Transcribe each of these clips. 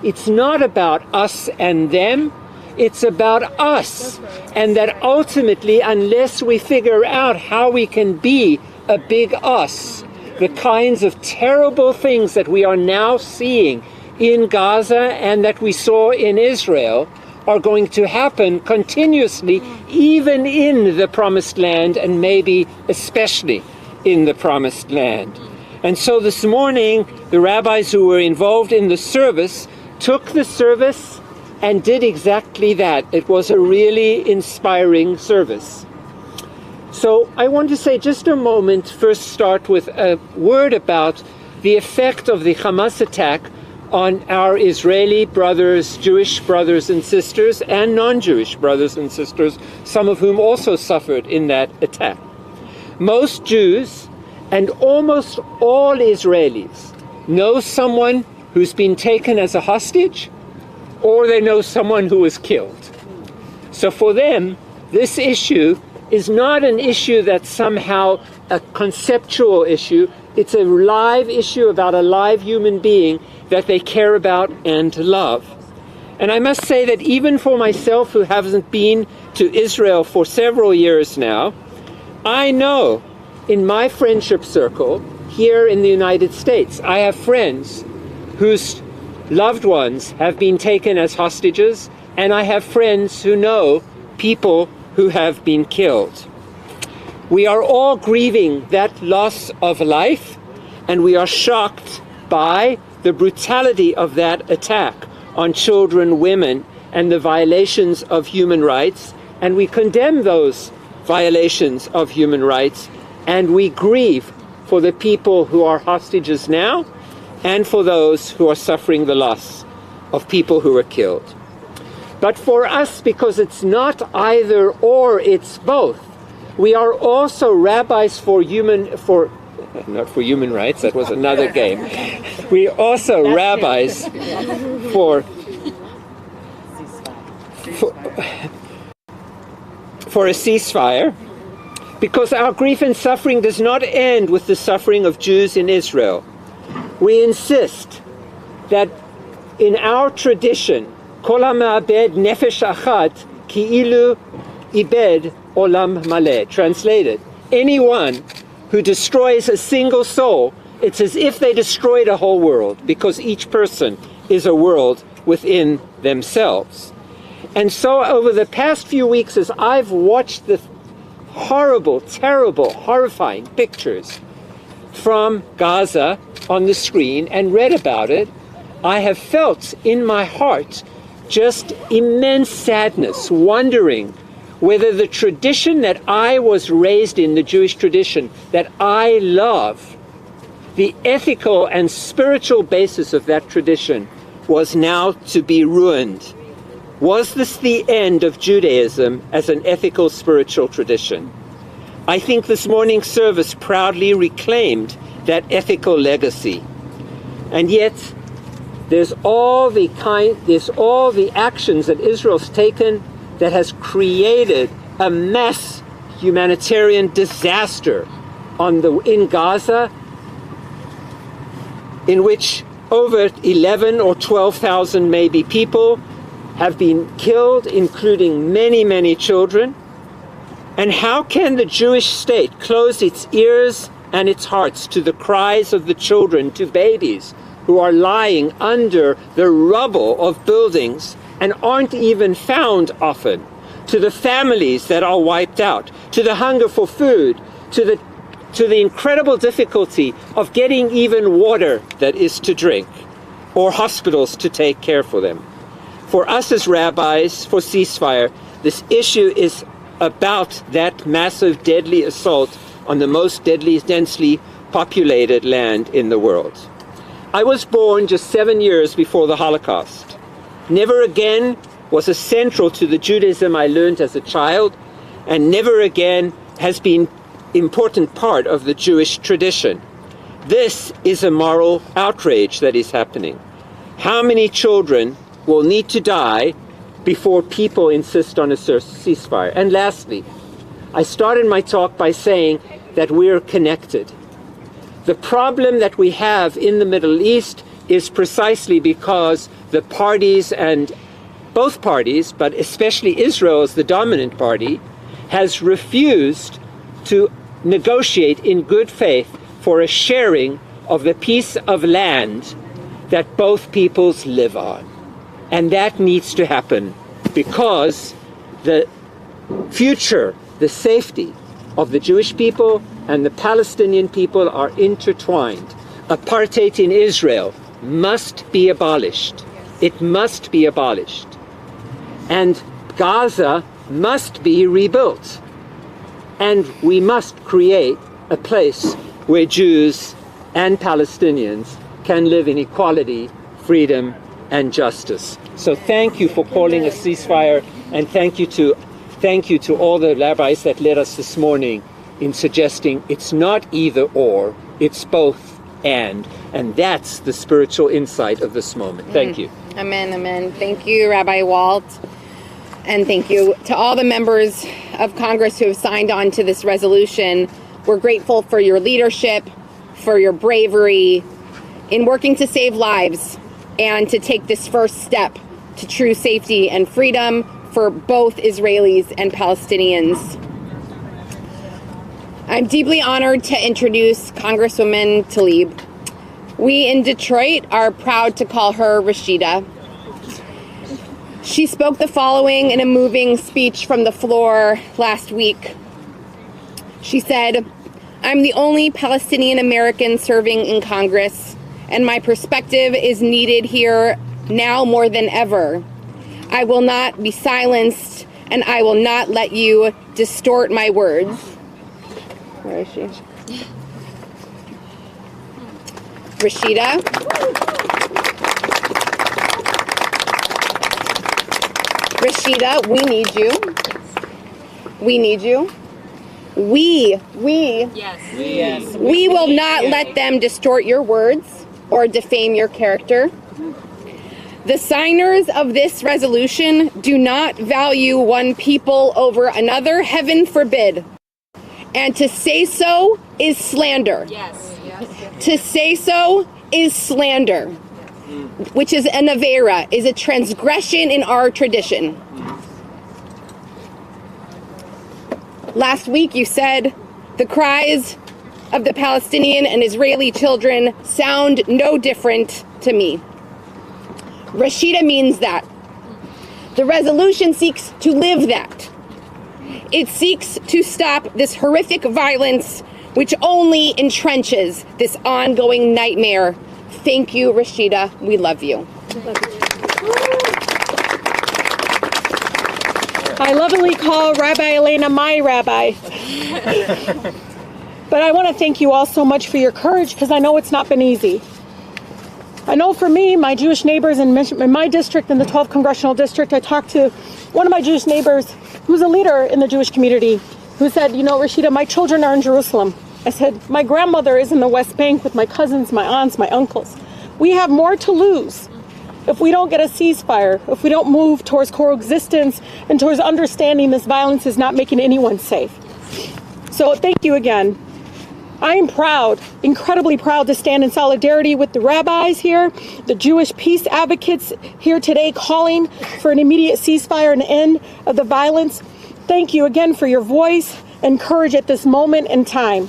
It's not about us and them, it's about us. And that ultimately, unless we figure out how we can be a big us, the kinds of terrible things that we are now seeing in Gaza and that we saw in Israel are going to happen continuously, even in the Promised Land, and maybe especially in the Promised Land. And so this morning, the rabbis who were involved in the service took the service and did exactly that. It was a really inspiring service. So I want to say just a moment, first start with a word about the effect of the Hamas attack on our Israeli brothers, Jewish brothers and sisters, and non-Jewish brothers and sisters, some of whom also suffered in that attack. Most Jews and almost all Israelis know someone who's been taken as a hostage, or they know someone who was killed. So for them, this issue is not an issue that's somehow a conceptual issue. It's a live issue about a live human being that they care about and love. And I must say that even for myself, who hasn't been to Israel for several years now, I know in my friendship circle here in the United States, I have friends whose loved ones have been taken as hostages, and I have friends who know people who have been killed. We are all grieving that loss of life, and we are shocked by the brutality of that attack on children, women, and the violations of human rights, and we condemn those violations of human rights, and we grieve for the people who are hostages now, and for those who are suffering the loss of people who were killed. But for us, because it's not either or, it's both, we are also rabbis not for human rights, that was another game. We are also rabbis for a ceasefire, because our grief and suffering does not end with the suffering of Jews in Israel. We insist that in our tradition, Kol ha'me'abed nefesh achat ki'ilu ibed olam maleh. Translated, anyone who destroys a single soul, it's as if they destroyed a whole world, because each person is a world within themselves. And so over the past few weeks, as I've watched the horrible, terrible, horrifying pictures from Gaza on the screen and read about it, I have felt in my heart just immense sadness, wondering whether the tradition that I was raised in, the Jewish tradition that I love, the ethical and spiritual basis of that tradition was now to be ruined. Was this the end of Judaism as an ethical spiritual tradition? I think this morning's service proudly reclaimed that ethical legacy. And yet, there's all the actions that Israel's taken that has created a mass humanitarian disaster in Gaza, in which over 11 or 12,000 maybe people have been killed, including many, many children. And how can the Jewish state close its ears and its hearts to the cries of the children, to babies who are lying under the rubble of buildings and aren't even found often, to the families that are wiped out, to the hunger for food, to the incredible difficulty of getting even water that is to drink, or hospitals to take care for them? For us as rabbis, for ceasefire, this issue is about that massive, deadly assault on the most densely populated land in the world. I was born just 7 years before the Holocaust. Never again was central to the Judaism I learned as a child, and never again has been important part of the Jewish tradition. This is a moral outrage that is happening. How many children will need to die before people insist on a ceasefire? And lastly, I started my talk by saying that we're connected. The problem that we have in the Middle East is precisely because the parties, and both parties, but especially Israel as the dominant party, has refused to negotiate in good faith for a sharing of the piece of land that both peoples live on. And that needs to happen because the future, the safety of the Jewish people and the Palestinian people are intertwined. Apartheid in Israel must be abolished. It must be abolished. And Gaza must be rebuilt. And we must create a place where Jews and Palestinians can live in equality, freedom, and justice. So thank you for calling a ceasefire, and thank you to all the rabbis that led us this morning in suggesting it's not either or, it's both and that's the spiritual insight of this moment. Thank you. Amen, amen. Thank you, Rabbi Walt. And thank you to all the members of Congress who have signed on to this resolution. We're grateful for your leadership, for your bravery in working to save lives and to take this first step to true safety and freedom for both Israelis and Palestinians. I'm deeply honored to introduce Congresswoman Tlaib. We in Detroit are proud to call her Rashida. She spoke the following in a moving speech from the floor last week. She said, "I'm the only Palestinian American serving in Congress, and my perspective is needed here now more than ever. I will not be silenced, and I will not let you distort my words." Where is she? Rashida. Rashida, we need you. We need you. We will not let them distort your words or defame your character. The signers of this resolution do not value one people over another, heaven forbid. And to say so is slander. To say so is slander, which is an avera, is a transgression in our tradition. Last week you said the cries of the Palestinian and Israeli children sound no different to me. Rashida means that. The resolution seeks to live that. It seeks to stop this horrific violence which only entrenches this ongoing nightmare. Thank you, Rashida. We love you. I lovingly call Rabbi Elena my rabbi. But I want to thank you all so much for your courage, because I know it's not been easy. I know for me, my Jewish neighbors in my district, in the 12th Congressional District, I talked to one of my Jewish neighbors who's a leader in the Jewish community, who said, "You know, Rashida, my children are in Jerusalem." I said, "My grandmother is in the West Bank with my cousins, my aunts, my uncles. We have more to lose if we don't get a ceasefire, if we don't move towards coexistence and towards understanding this violence is not making anyone safe." So thank you again. I am proud, incredibly proud, to stand in solidarity with the rabbis here, the Jewish peace advocates here today calling for an immediate ceasefire and end of the violence. Thank you again for your voice and courage at this moment in time.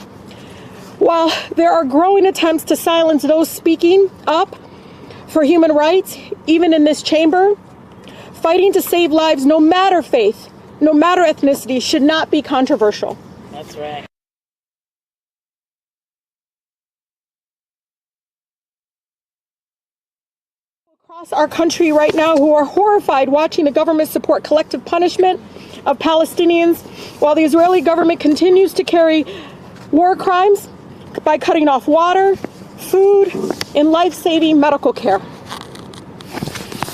While there are growing attempts to silence those speaking up for human rights, even in this chamber, fighting to save lives, no matter faith, no matter ethnicity, should not be controversial. That's right. Across our country right now who are horrified watching the government support collective punishment of Palestinians while the Israeli government continues to carry war crimes by cutting off water, food, and life-saving medical care.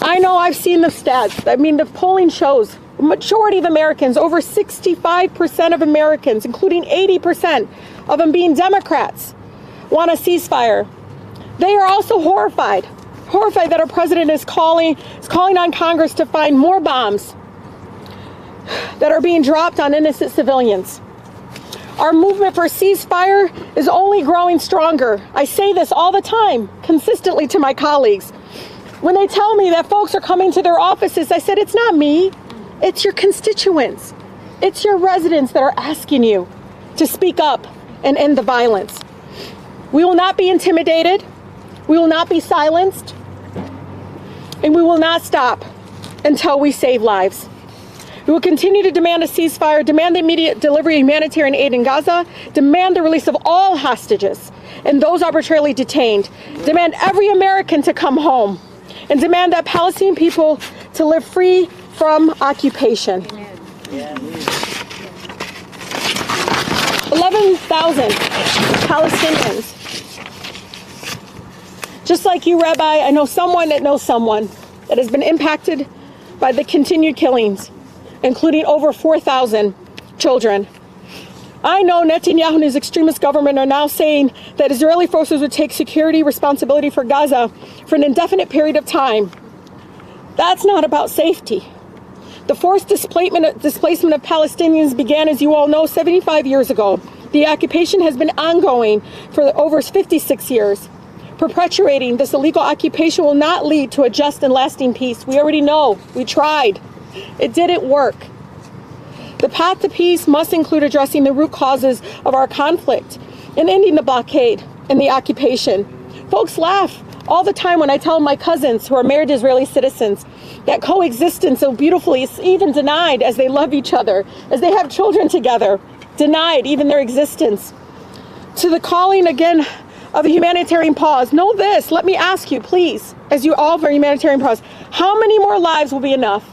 I know I've seen the stats. I mean, the polling shows the majority of Americans, over 65% of Americans, including 80% of them being Democrats, want a ceasefire. They are also horrified that our president is calling on Congress to find more bombs that are being dropped on innocent civilians. Our movement for ceasefire is only growing stronger. I say this all the time, consistently to my colleagues. When they tell me that folks are coming to their offices, I said, it's not me, it's your constituents. It's your residents that are asking you to speak up and end the violence. We will not be intimidated. We will not be silenced. And we will not stop until we save lives. We will continue to demand a ceasefire, demand the immediate delivery of humanitarian aid in Gaza, demand the release of all hostages and those arbitrarily detained, demand every American to come home, and demand that Palestinian people to live free from occupation. 11,000 Palestinians. Just like you, Rabbi, I know someone that knows someone that has been impacted by the continued killings, including over 4,000 children. I know Netanyahu and his extremist government are now saying that Israeli forces would take security responsibility for Gaza for an indefinite period of time. That's not about safety. The forced displacement of Palestinians began, as you all know, 75 years ago. The occupation has been ongoing for over 56 years. Perpetuating this illegal occupation will not lead to a just and lasting peace. We already know. We tried. It didn't work. The path to peace must include addressing the root causes of our conflict and ending the blockade and the occupation. Folks laugh all the time when I tell my cousins who are married Israeli citizens that coexistence so beautifully is even denied as they love each other, as they have children together, denied even their existence. To the calling again of a humanitarian pause, know this, let me ask you, please, as you all for a humanitarian pause, how many more lives will be enough?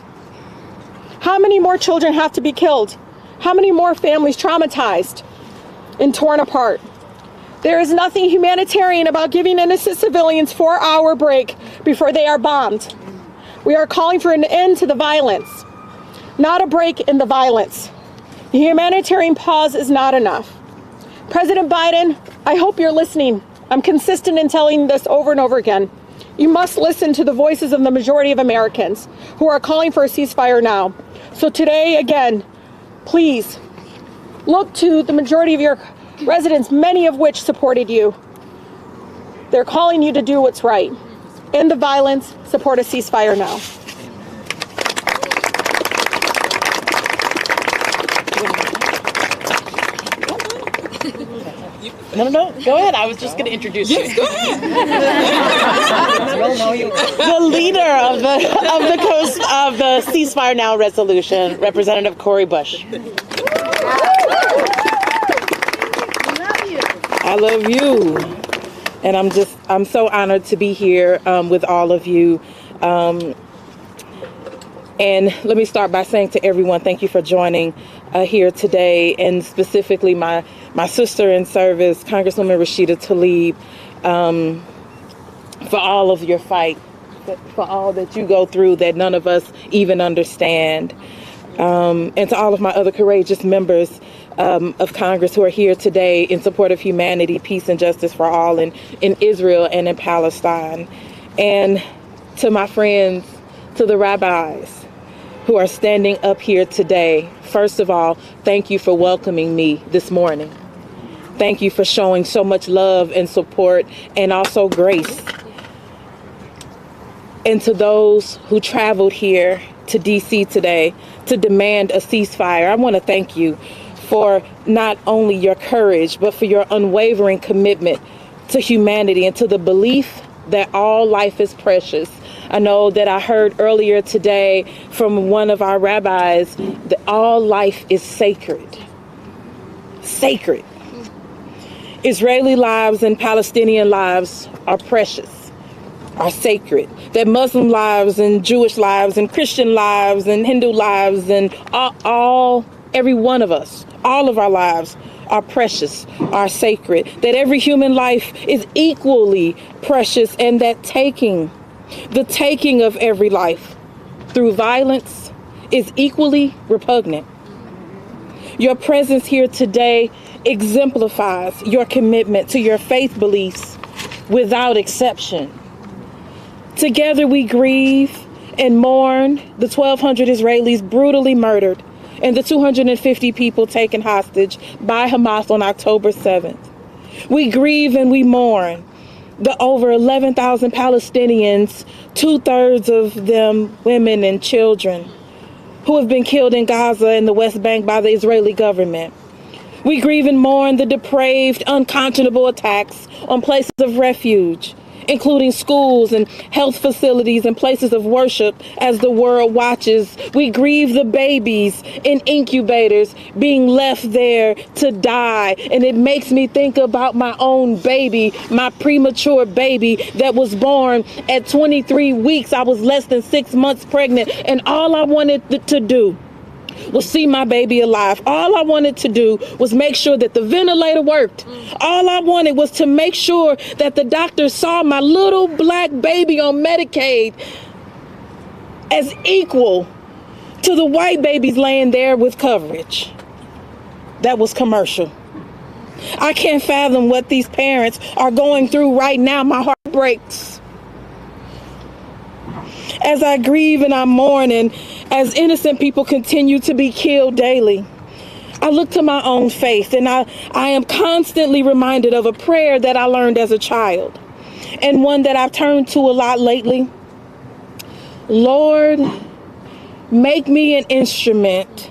How many more children have to be killed? How many more families traumatized and torn apart? There is nothing humanitarian about giving innocent civilians 4-hour break before they are bombed. We are calling for an end to the violence, not a break in the violence. The humanitarian pause is not enough. President Biden, I hope you're listening. I'm consistent in telling this over and over again. You must listen to the voices of the majority of Americans who are calling for a ceasefire now. So today, again, please look to the majority of your residents, many of which supported you. They're calling you to do what's right. End the violence, support a ceasefire now. No, go ahead. I was just going to introduce you. Go ahead. The leader of the Ceasefire Now resolution, Representative Cori Bush. I love you. And I'm so honored to be here with all of you. And let me start by saying to everyone, thank you for joining here today, and specifically my sister in service, Congresswoman Rashida Tlaib, for all of your fight, for all that you go through that none of us even understand. And to all of my other courageous members of Congress who are here today in support of humanity, peace, and justice for all in Israel and in Palestine. And to my friends, to the rabbis who are standing up here today, first of all, thank you for welcoming me this morning. Thank you for showing so much love and support and also grace. And to those who traveled here to DC today to demand a ceasefire, I want to thank you for not only your courage, but for your unwavering commitment to humanity and to the belief that all life is precious. I know that I heard earlier today from one of our rabbis that all life is sacred. Sacred. Israeli lives and Palestinian lives are precious, are sacred. That Muslim lives and Jewish lives and Christian lives and Hindu lives and every one of us, all of our lives are precious, are sacred. That every human life is equally precious, and that the taking of every life through violence is equally repugnant. Your presence here today exemplifies your commitment to your faith beliefs without exception. Together we grieve and mourn the 1,200 Israelis brutally murdered and the 250 people taken hostage by Hamas on October 7th. We grieve and we mourn the over 11,000 Palestinians, 2/3 of them women and children, who have been killed in Gaza and the West Bank by the Israeli government. We grieve and mourn the depraved, unconscionable attacks on places of refuge, including schools and health facilities and places of worship as the world watches. We grieve the babies in incubators being left there to die. And it makes me think about my own baby, my premature baby that was born at 23 weeks. I was less than 6 months pregnant, and all I wanted to do was see my baby alive. All I wanted to do was make sure that the ventilator worked. All I wanted was to make sure that the doctor saw my little black baby on Medicaid as equal to the white babies laying there with coverage. That was commercial. I can't fathom what these parents are going through right now. My heart breaks. As I grieve and I mourn, and as innocent people continue to be killed daily, I look to my own faith, and I am constantly reminded of a prayer that I learned as a child, and one that I've turned to a lot lately. Lord, make me an instrument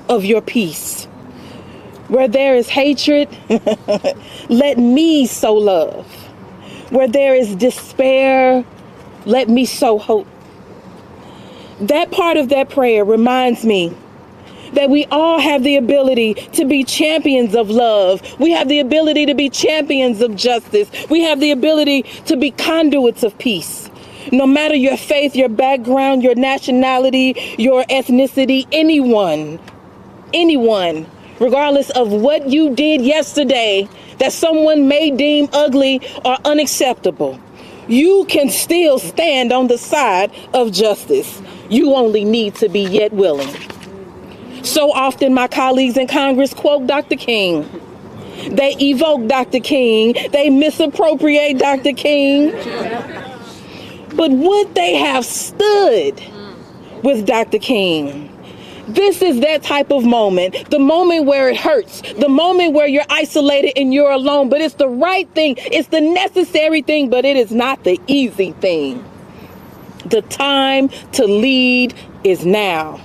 of your peace. Where there is hatred, let me sow love. Where there is despair, let me sow hope. That part of that prayer reminds me that we all have the ability to be champions of love. We have the ability to be champions of justice. We have the ability to be conduits of peace. No matter your faith, your background, your nationality, your ethnicity, anyone, regardless of what you did yesterday that someone may deem ugly or unacceptable, you can still stand on the side of justice. You only need to be yet willing. So often my colleagues in Congress quote Dr. King. They evoke Dr. King. They misappropriate Dr. King. But would they have stood with Dr. King? This is that type of moment, the moment where it hurts, the moment where you're isolated and you're alone, but it's the right thing, it's the necessary thing, but it is not the easy thing. The time to lead is now,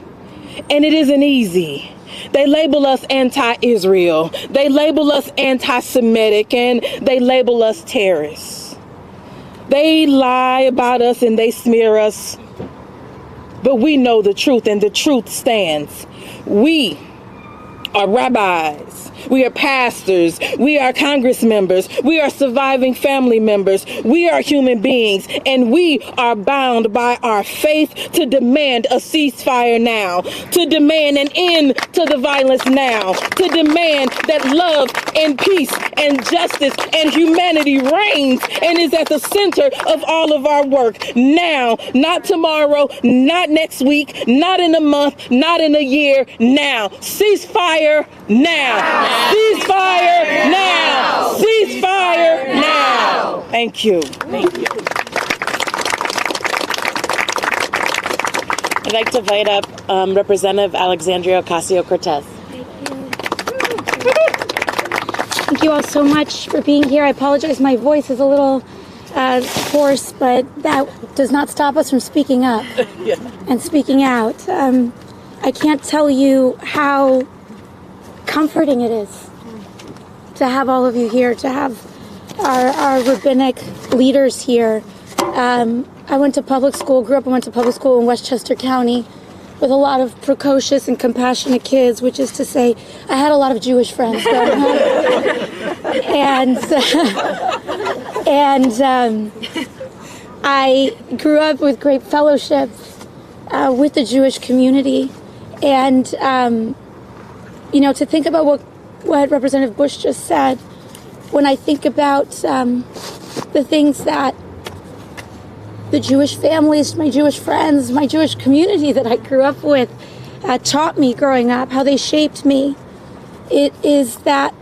and it isn't easy. They label us anti-Israel, they label us anti-Semitic, and they label us terrorists. They lie about us and they smear us. But we know the truth, and the truth stands. We are rabbis. We are pastors. We are Congress members. We are surviving family members. We are human beings, and we are bound by our faith to demand a ceasefire now, to demand an end to the violence now, to demand that love and peace and justice and humanity reigns and is at the center of all of our work now, not tomorrow, not next week, not in a month, not in a year, now. Ceasefire now. Ceasefire now! Ceasefire now! Thank you. Thank you. I'd like to invite up Representative Alexandria Ocasio-Cortez. Thank you all so much for being here. I apologize, my voice is a little hoarse, but that does not stop us from speaking up and speaking out. I can't tell you how comforting it is to have all of you here, to have our rabbinic leaders here. I went to public school, grew up and went to public school in Westchester County with a lot of precocious and compassionate kids, which is to say, I had a lot of Jewish friends growing up. and I grew up with great fellowship with the Jewish community. And, you know, to think about what Representative Bush just said, when I think about the things that the Jewish families, my Jewish friends, my Jewish community that I grew up with taught me growing up, how they shaped me, it is that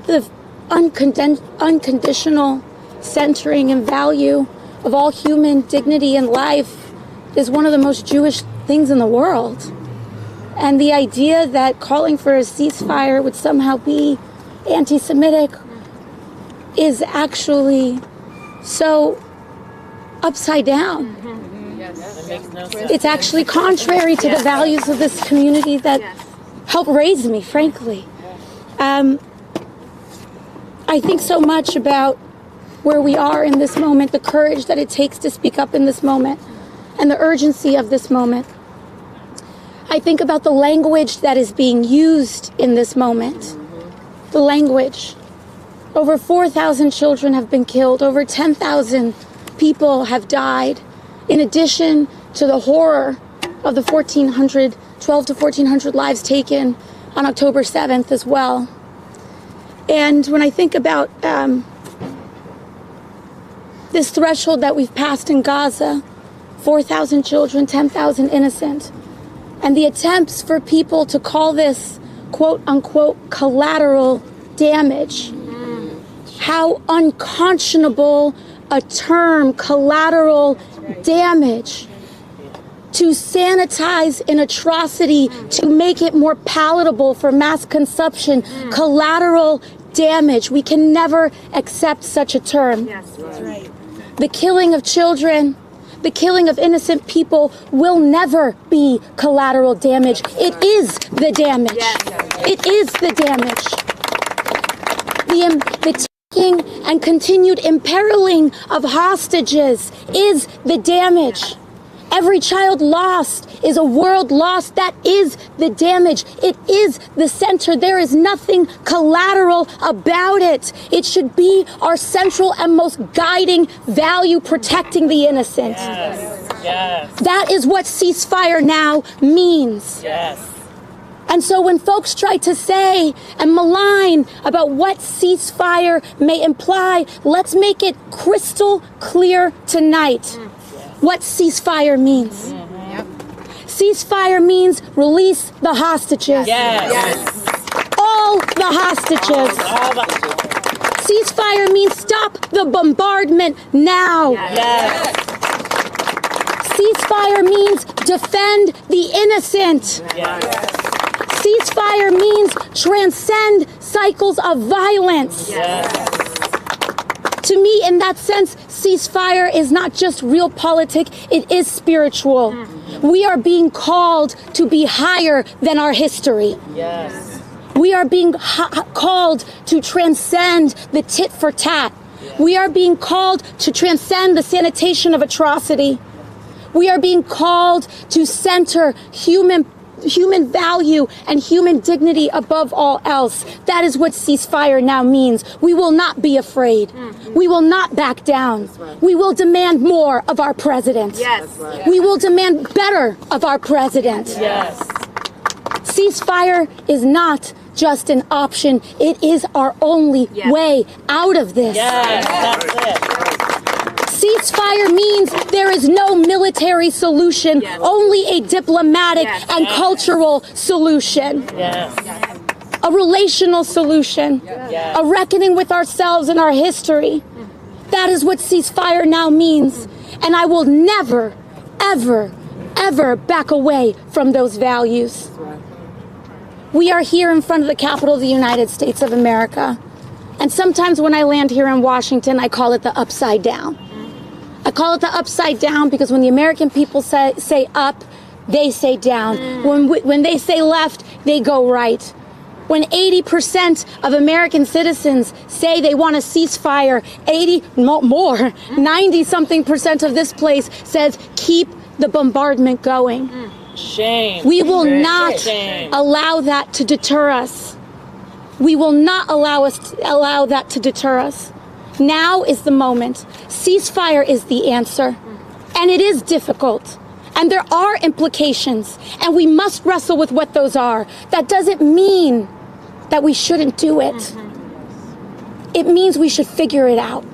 the unconditional centering and value of all human dignity and life is one of the most Jewish things in the world. And the idea that calling for a ceasefire would somehow be anti-Semitic is actually so upside down. It's actually contrary to the values of this community that helped raise me, frankly. I think so much about where we are in this moment, the courage that it takes to speak up in this moment, and the urgency of this moment. I think about the language that is being used in this moment. The language. Over 4,000 children have been killed. Over 10,000 people have died. In addition to the horror of the 12 to 1,400 lives taken on October 7th as well. And when I think about this threshold that we've passed in Gaza, 4,000 children, 10,000 innocent, and the attempts for people to call this quote unquote collateral damage, how unconscionable a term, collateral damage, to sanitize an atrocity, to make it more palatable for mass consumption, collateral damage. We can never accept such a term. Yes, that's right. The killing of children, the killing of innocent people will never be collateral damage. It is the damage. It is the damage. The taking and continued imperiling of hostages is the damage. Every child lost is a world lost. That is the damage. It is the center. There is nothing collateral about it. It should be our central and most guiding value, protecting the innocent. Yes. That is what ceasefire now means. Yes. And so when folks try to say and malign about what ceasefire may imply, let's make it crystal clear tonight what ceasefire means. Ceasefire means release the hostages. All the hostages. Ceasefire means stop the bombardment now. Ceasefire means defend the innocent. Ceasefire means transcend cycles of violence. To me, in that sense, ceasefire is not just realpolitik, it is spiritual. We are being called to be higher than our history. We are being called to transcend the tit for tat. We are being called to transcend the sanitation of atrocity. We are being called to center human value and human dignity above all else. That is what ceasefire now means. We will not be afraid. We will not back down. We will demand more of our president. We will demand better of our president. Ceasefire is not just an option. It is our only way out of this. That's it. Ceasefire means there is no military solution, only a diplomatic and cultural solution. A relational solution, a reckoning with ourselves and our history. That is what ceasefire now means. And I will never, ever, ever back away from those values. We are here in front of the Capitol of the United States of America. And sometimes when I land here in Washington, I call it the upside down. I call it the upside down because when the American people say up, they say down. When they say left, they go right. When 80% of American citizens say they want a ceasefire, 90-something% of this place says keep the bombardment going. Shame. We will not allow that to deter us. We will not allow that to deter us. Now is the moment. Ceasefire is the answer. And it is difficult. And there are implications. And we must wrestle with what those are. That doesn't mean that we shouldn't do it. It means we should figure it out.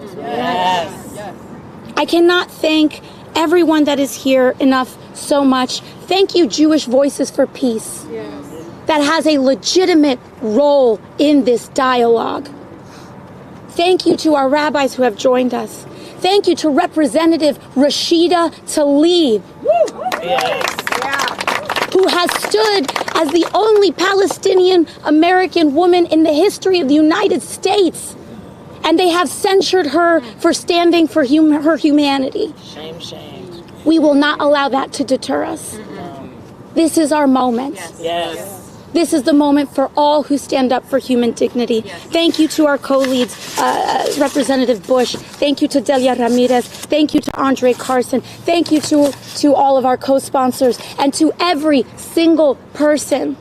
I cannot thank everyone that is here enough so much. Thank you, Jewish Voices for Peace. That has a legitimate role in this dialogue. Thank you to our rabbis who have joined us. Thank you to Representative Rashida Tlaib. who has stood as the only Palestinian American woman in the history of the United States. And they have censured her for standing for her humanity. Shame, shame. We will not allow that to deter us. This is our moment. Yes. This is the moment for all who stand up for human dignity. Thank you to our co-leads, Representative Bush. Thank you to Delia Ramirez. Thank you to Andre Carson. Thank you to all of our co-sponsors and to every single person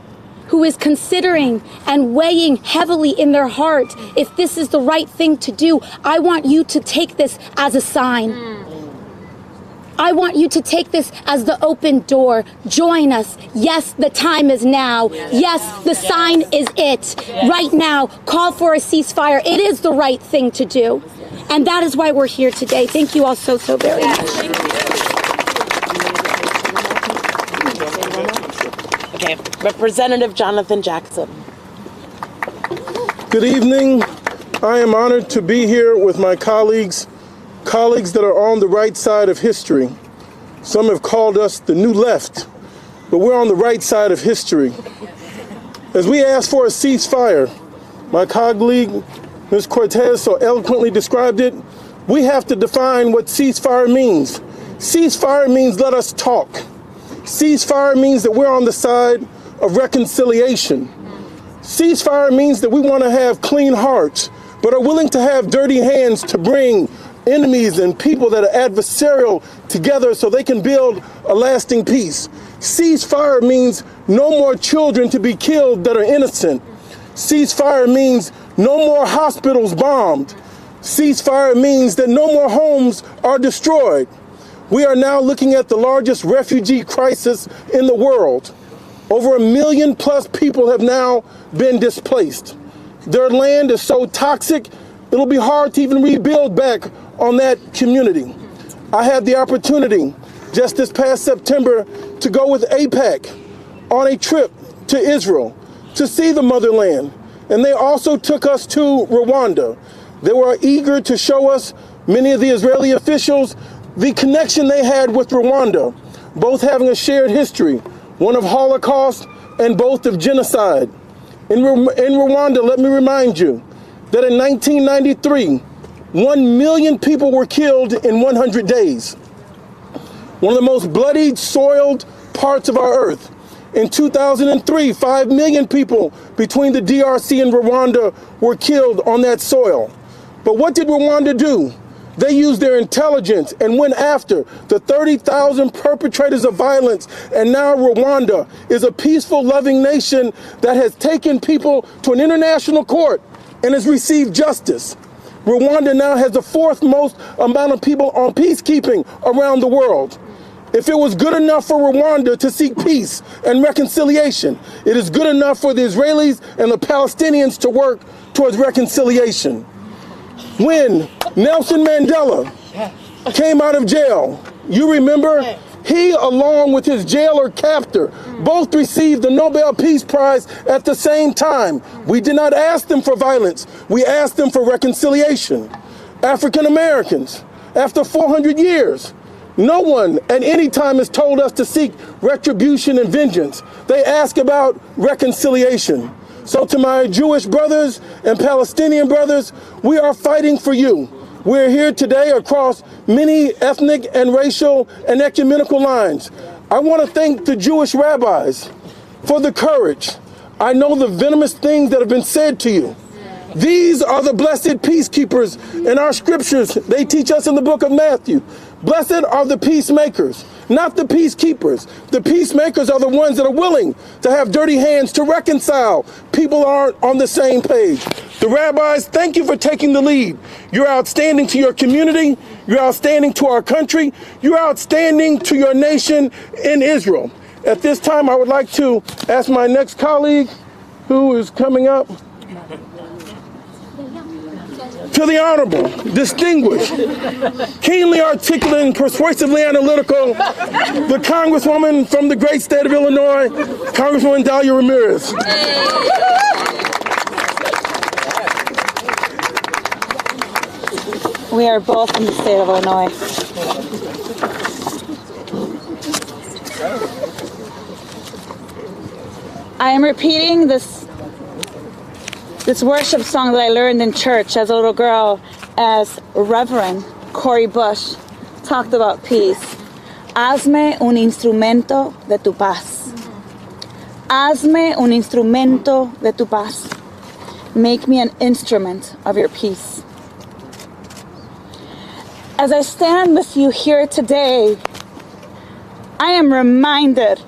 who is considering and weighing heavily in their heart if this is the right thing to do. I want you to take this as a sign. I want you to take this as the open door. Join us. Yes, the time is now. Yes, the sign is it. Right now, call for a ceasefire. It is the right thing to do. And that is why we're here today. Thank you all so very much. Okay, Representative Jonathan Jackson. Good evening. I am honored to be here with my colleagues that are on the right side of history. Some have called us the new left, but we're on the right side of history. As we ask for a ceasefire, my colleague, Ms. Cortez, so eloquently described it, we have to define what ceasefire means. Ceasefire means let us talk. Ceasefire means that we're on the side of reconciliation. Ceasefire means that we want to have clean hearts, but are willing to have dirty hands to bring enemies and people that are adversarial together so they can build a lasting peace. Ceasefire means no more children to be killed that are innocent. Ceasefire means no more hospitals bombed. Ceasefire means that no more homes are destroyed. We are now looking at the largest refugee crisis in the world. Over 1 million plus people have now been displaced. Their land is so toxic, it'll be hard to even rebuild back on that community. I had the opportunity just this past September to go with AIPAC on a trip to Israel to see the motherland. And they also took us to Rwanda. They were eager to show us, many of the Israeli officials, the connection they had with Rwanda, both having a shared history, one of Holocaust and both of genocide. In Rwanda, let me remind you that in 1993, 1 million people were killed in 100 days. One of the most bloodied, soiled parts of our earth. In 2003, 5 million people between the DRC and Rwanda were killed on that soil. But what did Rwanda do? They used their intelligence and went after the 30,000 perpetrators of violence. And now Rwanda is a peaceful, loving nation that has taken people to an international court and has received justice. Rwanda now has the 4th most amount of people on peacekeeping around the world. If it was good enough for Rwanda to seek peace and reconciliation, it is good enough for the Israelis and the Palestinians to work towards reconciliation. When Nelson Mandela came out of jail, you remember, he, along with his jailer captor, both received the Nobel Peace Prize at the same time. We did not ask them for violence. We asked them for reconciliation. African Americans, after 400 years, no one at any time has told us to seek retribution and vengeance. They ask about reconciliation. So to my Jewish brothers and Palestinian brothers, we are fighting for you. We're here today across many ethnic and racial and ecumenical lines. I want to thank the Jewish rabbis for the courage. I know the venomous things that have been said to you. These are the blessed peacekeepers in our scriptures. They teach us in the book of Matthew. Blessed are the peacemakers, not the peacekeepers. The peacemakers are the ones that are willing to have dirty hands to reconcile. People aren't on the same page. The rabbis, thank you for taking the lead. You're outstanding to your community. You're outstanding to our country. You're outstanding to your nation in Israel. At this time, I would like to ask my next colleague, who is coming up, to the honorable, distinguished, keenly articulate and persuasively analytical, the Congresswoman from the great state of Illinois, Congresswoman Delia Ramirez. We are both from the state of Illinois. I am repeating this worship song that I learned in church as a little girl as Reverend Cory Bush talked about peace. Hazme un instrumento de tu paz. Hazme un instrumento de tu paz. Make me an instrument of your peace. As I stand with you here today, I am reminded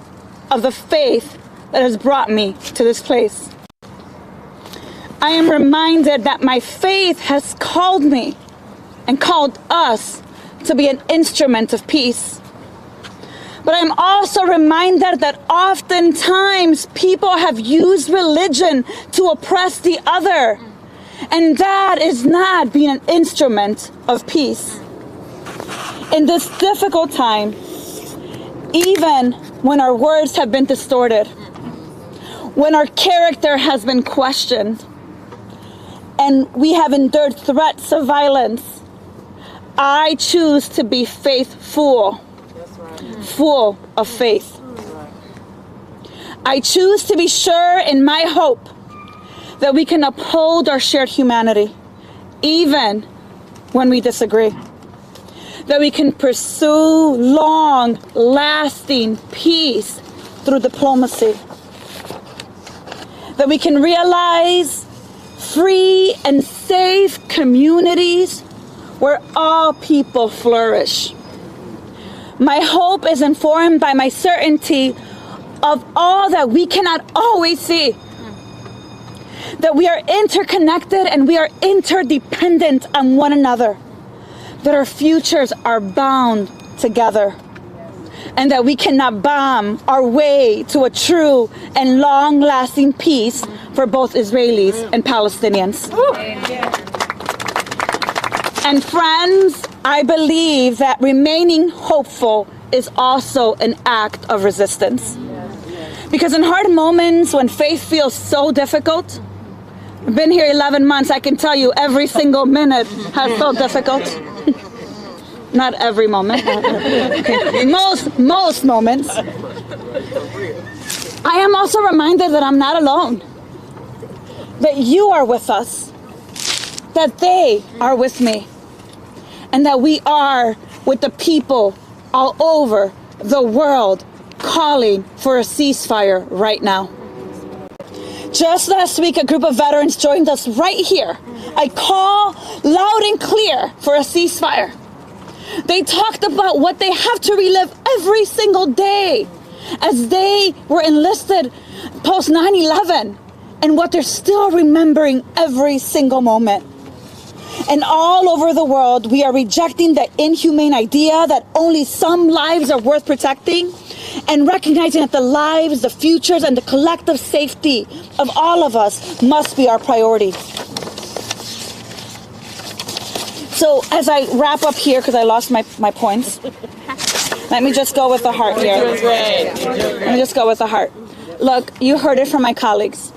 of the faith that has brought me to this place. I am reminded that my faith has called me and called us to be an instrument of peace. But I'm also reminded that oftentimes people have used religion to oppress the other. And that is not being an instrument of peace. In this difficult time, even when our words have been distorted, when our character has been questioned, and we have endured threats of violence, I choose to be faithful. Full of faith. I choose to be sure in my hope that we can uphold our shared humanity, even when we disagree. That we can pursue long-lasting peace through diplomacy. That we can realize free and safe communities where all people flourish. My hope is informed by my certainty of all that we cannot always see. That we are interconnected and we are interdependent on one another. That our futures are bound together. And that we cannot bomb our way to a true and long-lasting peace for both Israelis and Palestinians. And friends, I believe that remaining hopeful is also an act of resistance. Because in hard moments when faith feels so difficult, I've been here 11 months, I can tell you every single minute has felt difficult. Not every moment. Most moments. I am also reminded that I'm not alone. That you are with us. That they are with me. And that we are with the people all over the world calling for a ceasefire right now. Just last week, a group of veterans joined us right here. I call loud and clear for a ceasefire. They talked about what they have to relive every single day as they were enlisted post 9/11 and what they're still remembering every single moment. And all over the world, we are rejecting the inhumane idea that only some lives are worth protecting and recognizing that the lives, the futures, and the collective safety of all of us must be our priority. So as I wrap up here, because I lost my points, let me just go with the heart here. Let me just go with the heart. Look, you heard it from my colleagues.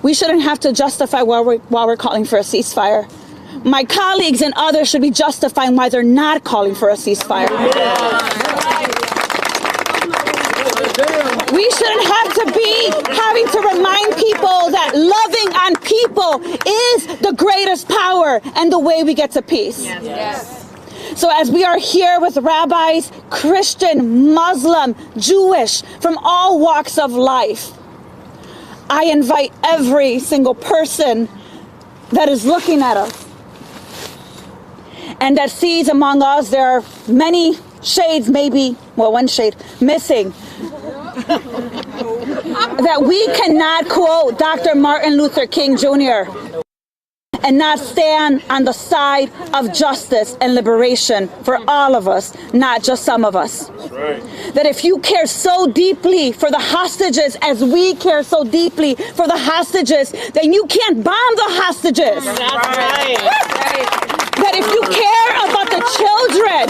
We shouldn't have to justify while we're calling for a ceasefire. My colleagues and others should be justifying why they're not calling for a ceasefire. We shouldn't have to be having to remind people that loving on people is the greatest power and the way we get to peace. Yes. So as we are here with rabbis, Christian, Muslim, Jewish, from all walks of life, I invite every single person that is looking at us and that sees among us there are many shades, maybe, well, one shade missing, that we cannot quote Dr. Martin Luther King Jr. and not stand on the side of justice and liberation for all of us, not just some of us. Right. That if you care so deeply for the hostages as we care so deeply for the hostages, then you can't bomb the hostages. That's right. That if you care about the children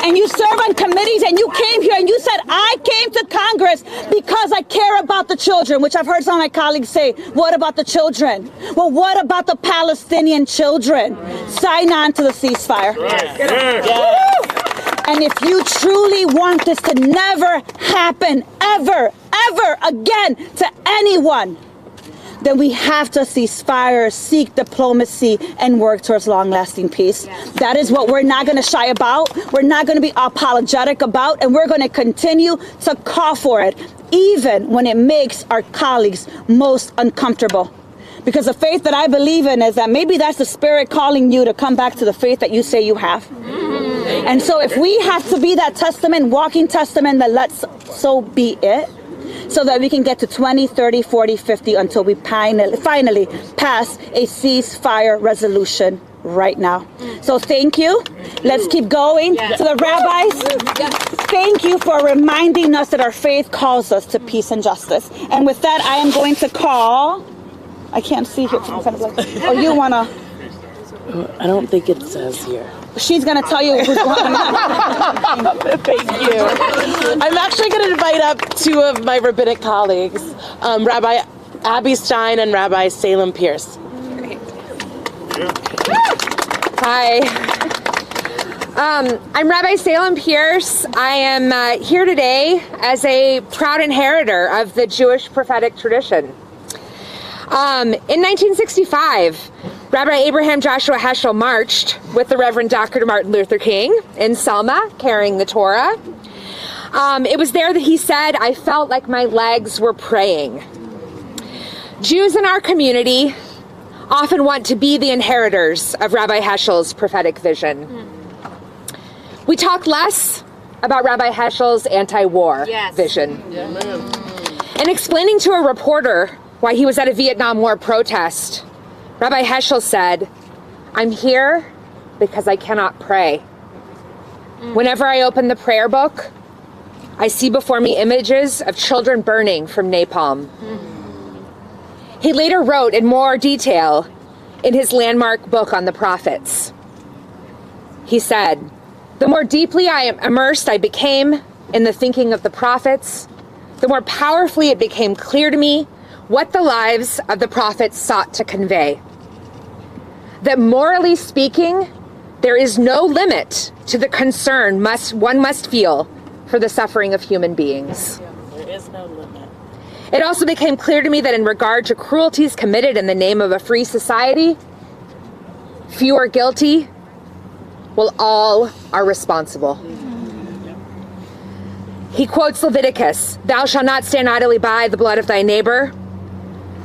and you serve on committees and you came here and you said, I came to Congress because I care about the children, which I've heard some of my colleagues say, what about the children? Well, what about the Palestinian children? Sign on to the ceasefire. And if you truly want this to never happen, ever ever again to anyone, then we have to cease fire, seek diplomacy, and work towards long-lasting peace. That is what we're not going to shy about. We're not going to be apologetic about, and we're going to continue to call for it, even when it makes our colleagues most uncomfortable. Because the faith that I believe in is that maybe that's the Spirit calling you to come back to the faith that you say you have. And so if we have to be that testament, walking testament, then so be it. So that we can get to 20, 30, 40, 50 until we finally pass a ceasefire resolution right now. So thank you. Let's keep going. To the rabbis, thank you for reminding us that our faith calls us to peace and justice. And with that, I am going to call... I can't see here. Oh, you want to... I don't think it says here. She's going to tell you who's going. Thank you. I'm actually going to invite up two of my rabbinic colleagues, Rabbi Abby Stein and Rabbi Salem Pierce. Hi. I'm Rabbi Salem Pierce. I am here today as a proud inheritor of the Jewish prophetic tradition. In 1965, Rabbi Abraham Joshua Heschel marched with the Reverend Dr. Martin Luther King in Selma, carrying the Torah. It was there that he said, "I felt like my legs were praying." Jews in our community often want to be the inheritors of Rabbi Heschel's prophetic vision. We talk less about Rabbi Heschel's anti-war vision. And explaining to a reporter why he was at a Vietnam War protest, Rabbi Heschel said, "I'm here because I cannot pray. Whenever I open the prayer book, I see before me images of children burning from napalm." He later wrote in more detail in his landmark book on the prophets. He said, "The more deeply immersed I became in the thinking of the prophets, the more powerfully it became clear to me what the lives of the prophets sought to convey. That morally speaking, there is no limit to the concern one must feel for the suffering of human beings. There is no limit. It also became clear to me that in regard to cruelties committed in the name of a free society, few are guilty, while all are responsible." He quotes Leviticus, "Thou shalt not stand idly by the blood of thy neighbor."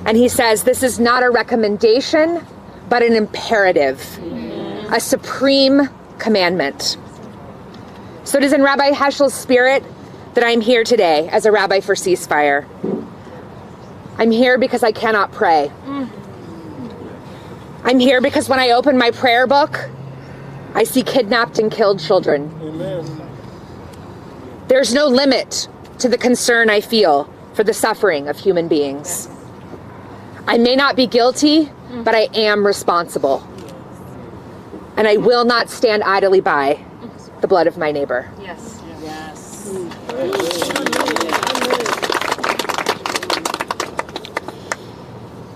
And he says, this is not a recommendation, but an imperative, a supreme commandment. So it is in Rabbi Heschel's spirit that I'm here today as a rabbi for ceasefire. I'm here because I cannot pray. I'm here because when I open my prayer book, I see kidnapped and killed children. There's no limit to the concern I feel for the suffering of human beings. I may not be guilty, but I am responsible. And I will not stand idly by the blood of my neighbor. Yes. Yes.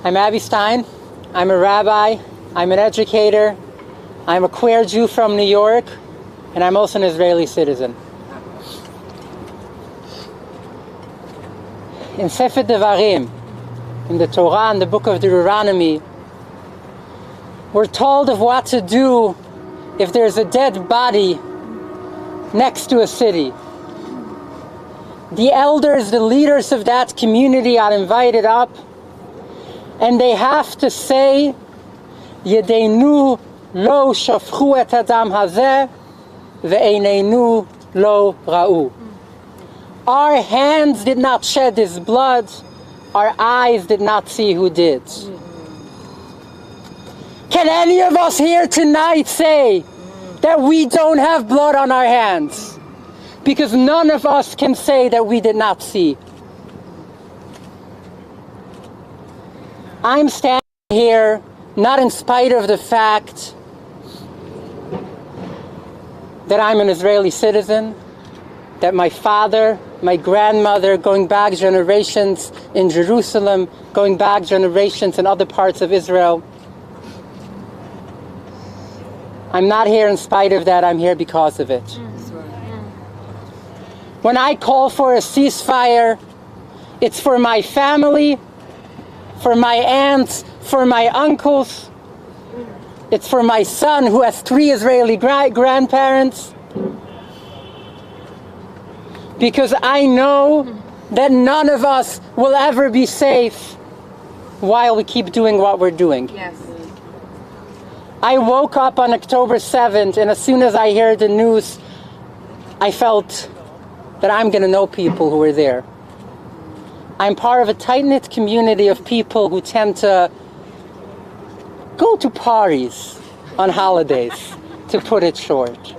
I'm Abby Stein. I'm a rabbi. I'm an educator. I'm a queer Jew from New York. And I'm also an Israeli citizen. In Sefer Devarim, in the Torah, in the book of Deuteronomy, we're told of what to do if there's a dead body next to a city. The elders, the leaders of that community are invited up, and they have to say, "Yedeinu lo shafchu et adam hazeh, ve'eineinu lo ra'u." Our hands did not shed his blood, our eyes did not see who did. Can any of us here tonight say that we don't have blood on our hands? Because none of us can say that we did not see. I'm standing here not in spite of the fact that I'm an Israeli citizen, that my father, my grandmother, going back generations in Jerusalem, going back generations in other parts of Israel. I'm not here in spite of that, I'm here because of it. When I call for a ceasefire, It's for my family, for my aunts, for my uncles. It's for my son who has 3 Israeli grandparents. Because I know that none of us will ever be safe while we keep doing what we're doing. Yes. I woke up on October 7th, and as soon as I heard the news, I felt that I'm going to know people who were there. I'm part of a tight-knit community of people who tend to go to parties on holidays, to put it short.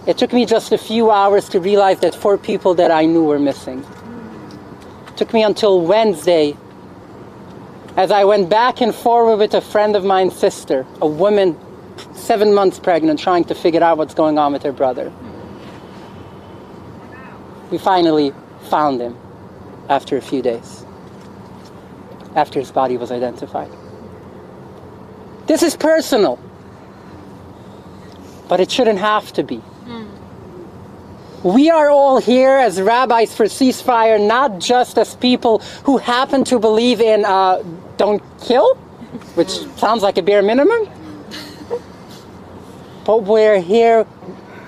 It took me just a few hours to realize that 4 people that I knew were missing. It took me until Wednesday, as I went back and forward with a friend of mine's sister, a woman 7 months pregnant, trying to figure out what's going on with her brother. We finally found him after a few days, after his body was identified. This is personal, but it shouldn't have to be. We are all here as rabbis for ceasefire, not just as people who happen to believe in don't kill, which sounds like a bare minimum. But we're here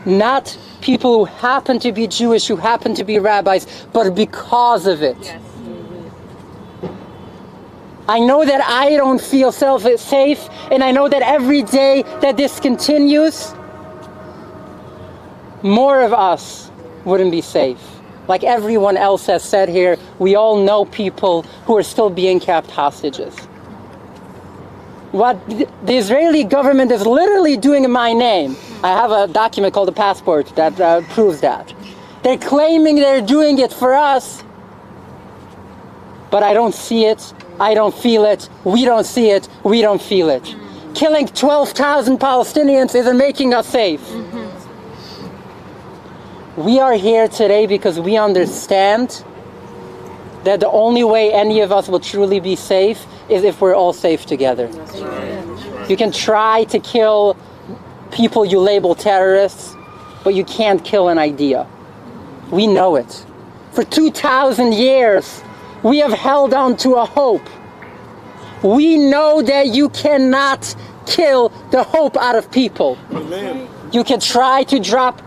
not people who happen to be Jewish, who happen to be rabbis, but because of it. Yes. I know that I don't feel safe, and I know that every day that this continues, more of us wouldn't be safe. Like everyone else has said here, we all know people who are still being kept hostages. What the Israeli government is literally doing in my name, I have a document called a passport that proves that. They're claiming they're doing it for us, but I don't see it, I don't feel it, we don't see it, we don't feel it. Killing 12,000 Palestinians isn't making us safe. We are here today because we understand that the only way any of us will truly be safe is if we're all safe together. You can try to kill people you label terrorists, but you can't kill an idea. We know it. For 2,000 years, we have held on to a hope. We know that you cannot kill the hope out of people. Amen. You can try to drop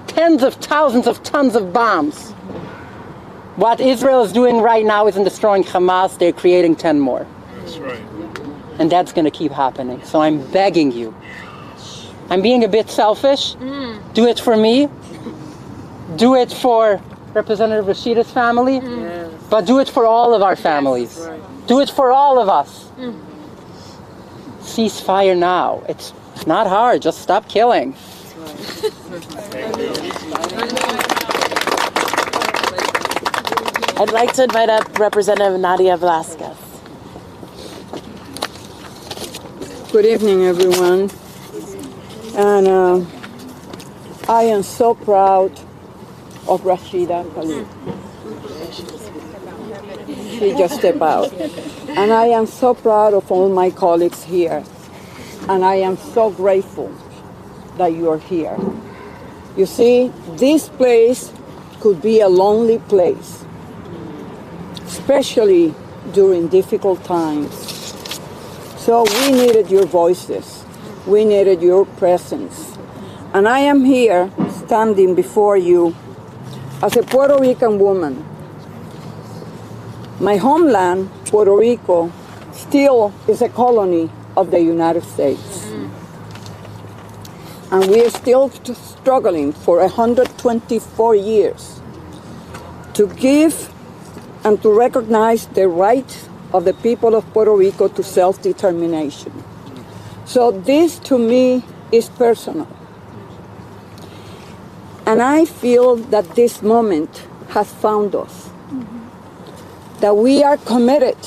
tens of thousands of tons of bombs. What Israel is doing right now isn't destroying Hamas, they're creating 10 more. That's right. And that's going to keep happening. So I'm begging you. I'm being a bit selfish. Do it for me. Do it for Representative Rashida's family. But do it for all of our families. Do it for all of us. Ceasefire now. It's not hard. Just stop killing. I'd like to invite up Representative Nadia Velasquez. Good evening, everyone. And I am so proud of Rashida Khalid. She just stepped out. And I am so proud of all my colleagues here. And I am so grateful that you are here. You see, this place could be a lonely place, especially during difficult times. So we needed your voices. We needed your presence. And I am here standing before you as a Puerto Rican woman. My homeland, Puerto Rico, still is a colony of the United States. And we are still struggling for 124 years to give and to recognize the right of the people of Puerto Rico to self-determination. So this, to me, is personal. And I feel that this moment has found us, that we are committed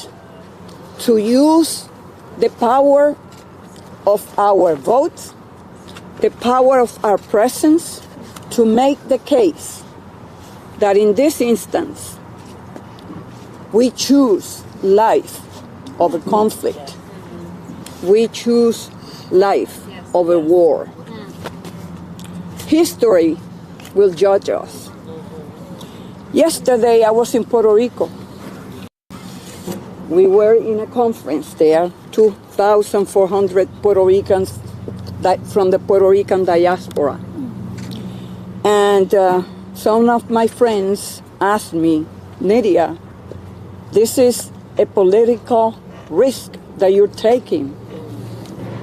to use the power of our votes, the power of our presence, to make the case that in this instance, we choose life over conflict. We choose life over war. History will judge us. Yesterday I was in Puerto Rico. We were in a conference there, 2,400 Puerto Ricans from the Puerto Rican diaspora. And some of my friends asked me, Nydia, this is a political risk that you're taking.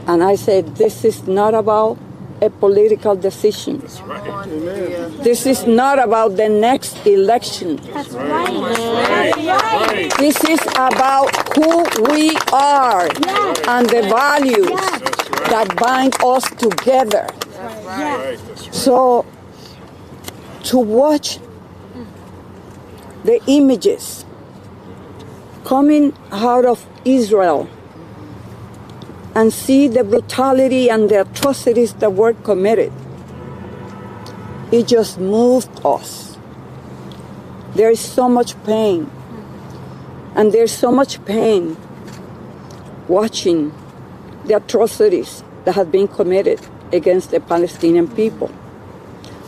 And I said, this is not about a political decision. That's right. This is not about the next election. That's right. That's right. This is about who we are and the values that bind us together. So to watch the images coming out of Israel and see the brutality and the atrocities that were committed, it just moved us. There is so much pain. And there's so much pain watching the atrocities that have been committed against the Palestinian people.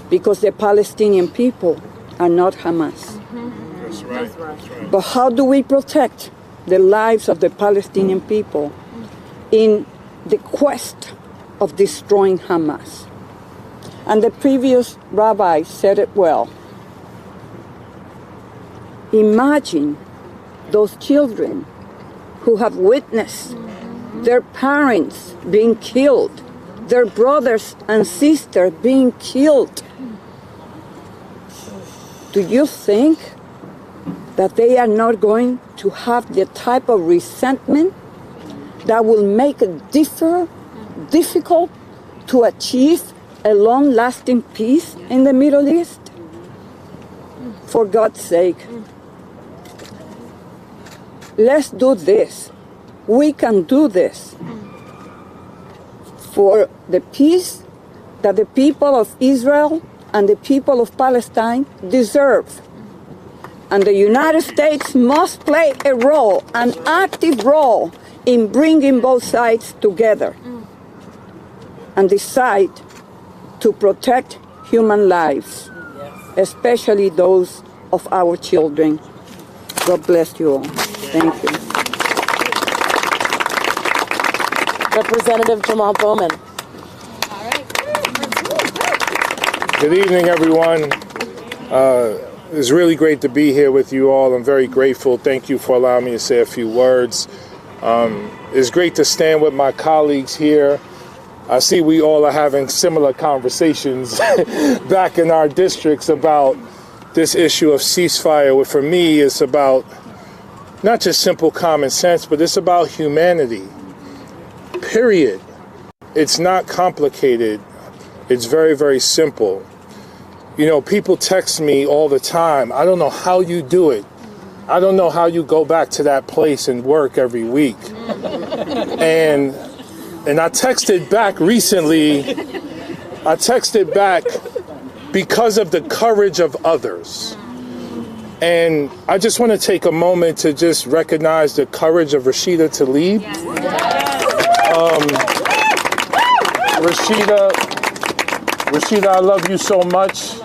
Because the Palestinian people are not Hamas. That's right. That's right. But how do we protect the lives of the Palestinian people in the quest of destroying Hamas? And the previous rabbi said it well. Imagine those children who have witnessed their parents being killed, their brothers and sisters being killed. Do you think that they are not going to have the type of resentment that will make it difficult to achieve a long-lasting peace in the Middle East? For God's sake, let's do this. We can do this for the peace that the people of Israel and the people of Palestine deserve. And the United States must play a role, an active role, in bringing both sides together and decide to protect human lives, especially those of our children. God bless you all. Thank you. Representative Jamal Bowman. Good evening, everyone. It's really great to be here with you all. I'm very grateful. Thank you for allowing me to say a few words. It's great to stand with my colleagues here. I see we all are having similar conversations back in our districts about this issue of ceasefire. For me, it's about not just simple common sense, but it's about humanity. Period. It's not complicated. It's very, very simple. You know, people text me all the time. I don't know how you do it. I don't know how you go back to that place and work every week. And I texted back recently. I texted back because of the courage of others. And I just want to take a moment to just recognize the courage of Rashida Tlaib. Rashida, I love you so much.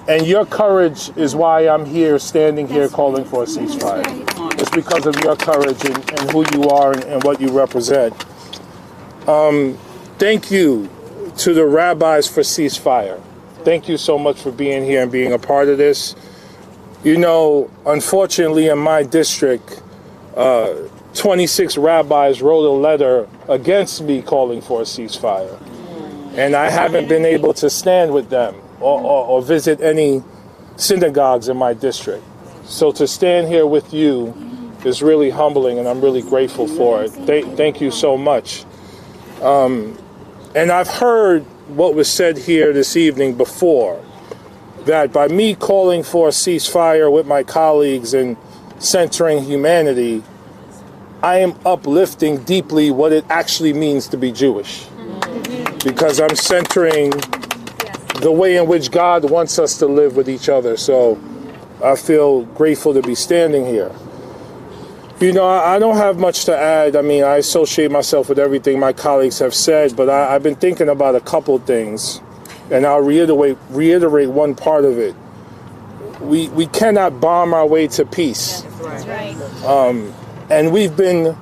And your courage is why I'm here, standing here, calling for a ceasefire. It's because of your courage and who you are and what you represent. Thank you to the rabbis for ceasefire. Thank you so much for being here and being a part of this. You know, unfortunately, in my district, 26 rabbis wrote a letter against me calling for a ceasefire. And I haven't been able to stand with them or visit any synagogues in my district. So to stand here with you is really humbling, and I'm really grateful for it. Thank you so much. And I've heard what was said here this evening before, that by me calling for a ceasefire with my colleagues and centering humanity, I am uplifting deeply what it actually means to be Jewish. Because I'm centering the way in which God wants us to live with each other. So I feel grateful to be standing here. You know, I don't have much to add. I mean, I associate myself with everything my colleagues have said, but I've been thinking about a couple things, and I'll reiterate one part of it. we cannot bomb our way to peace. That's right. And we've been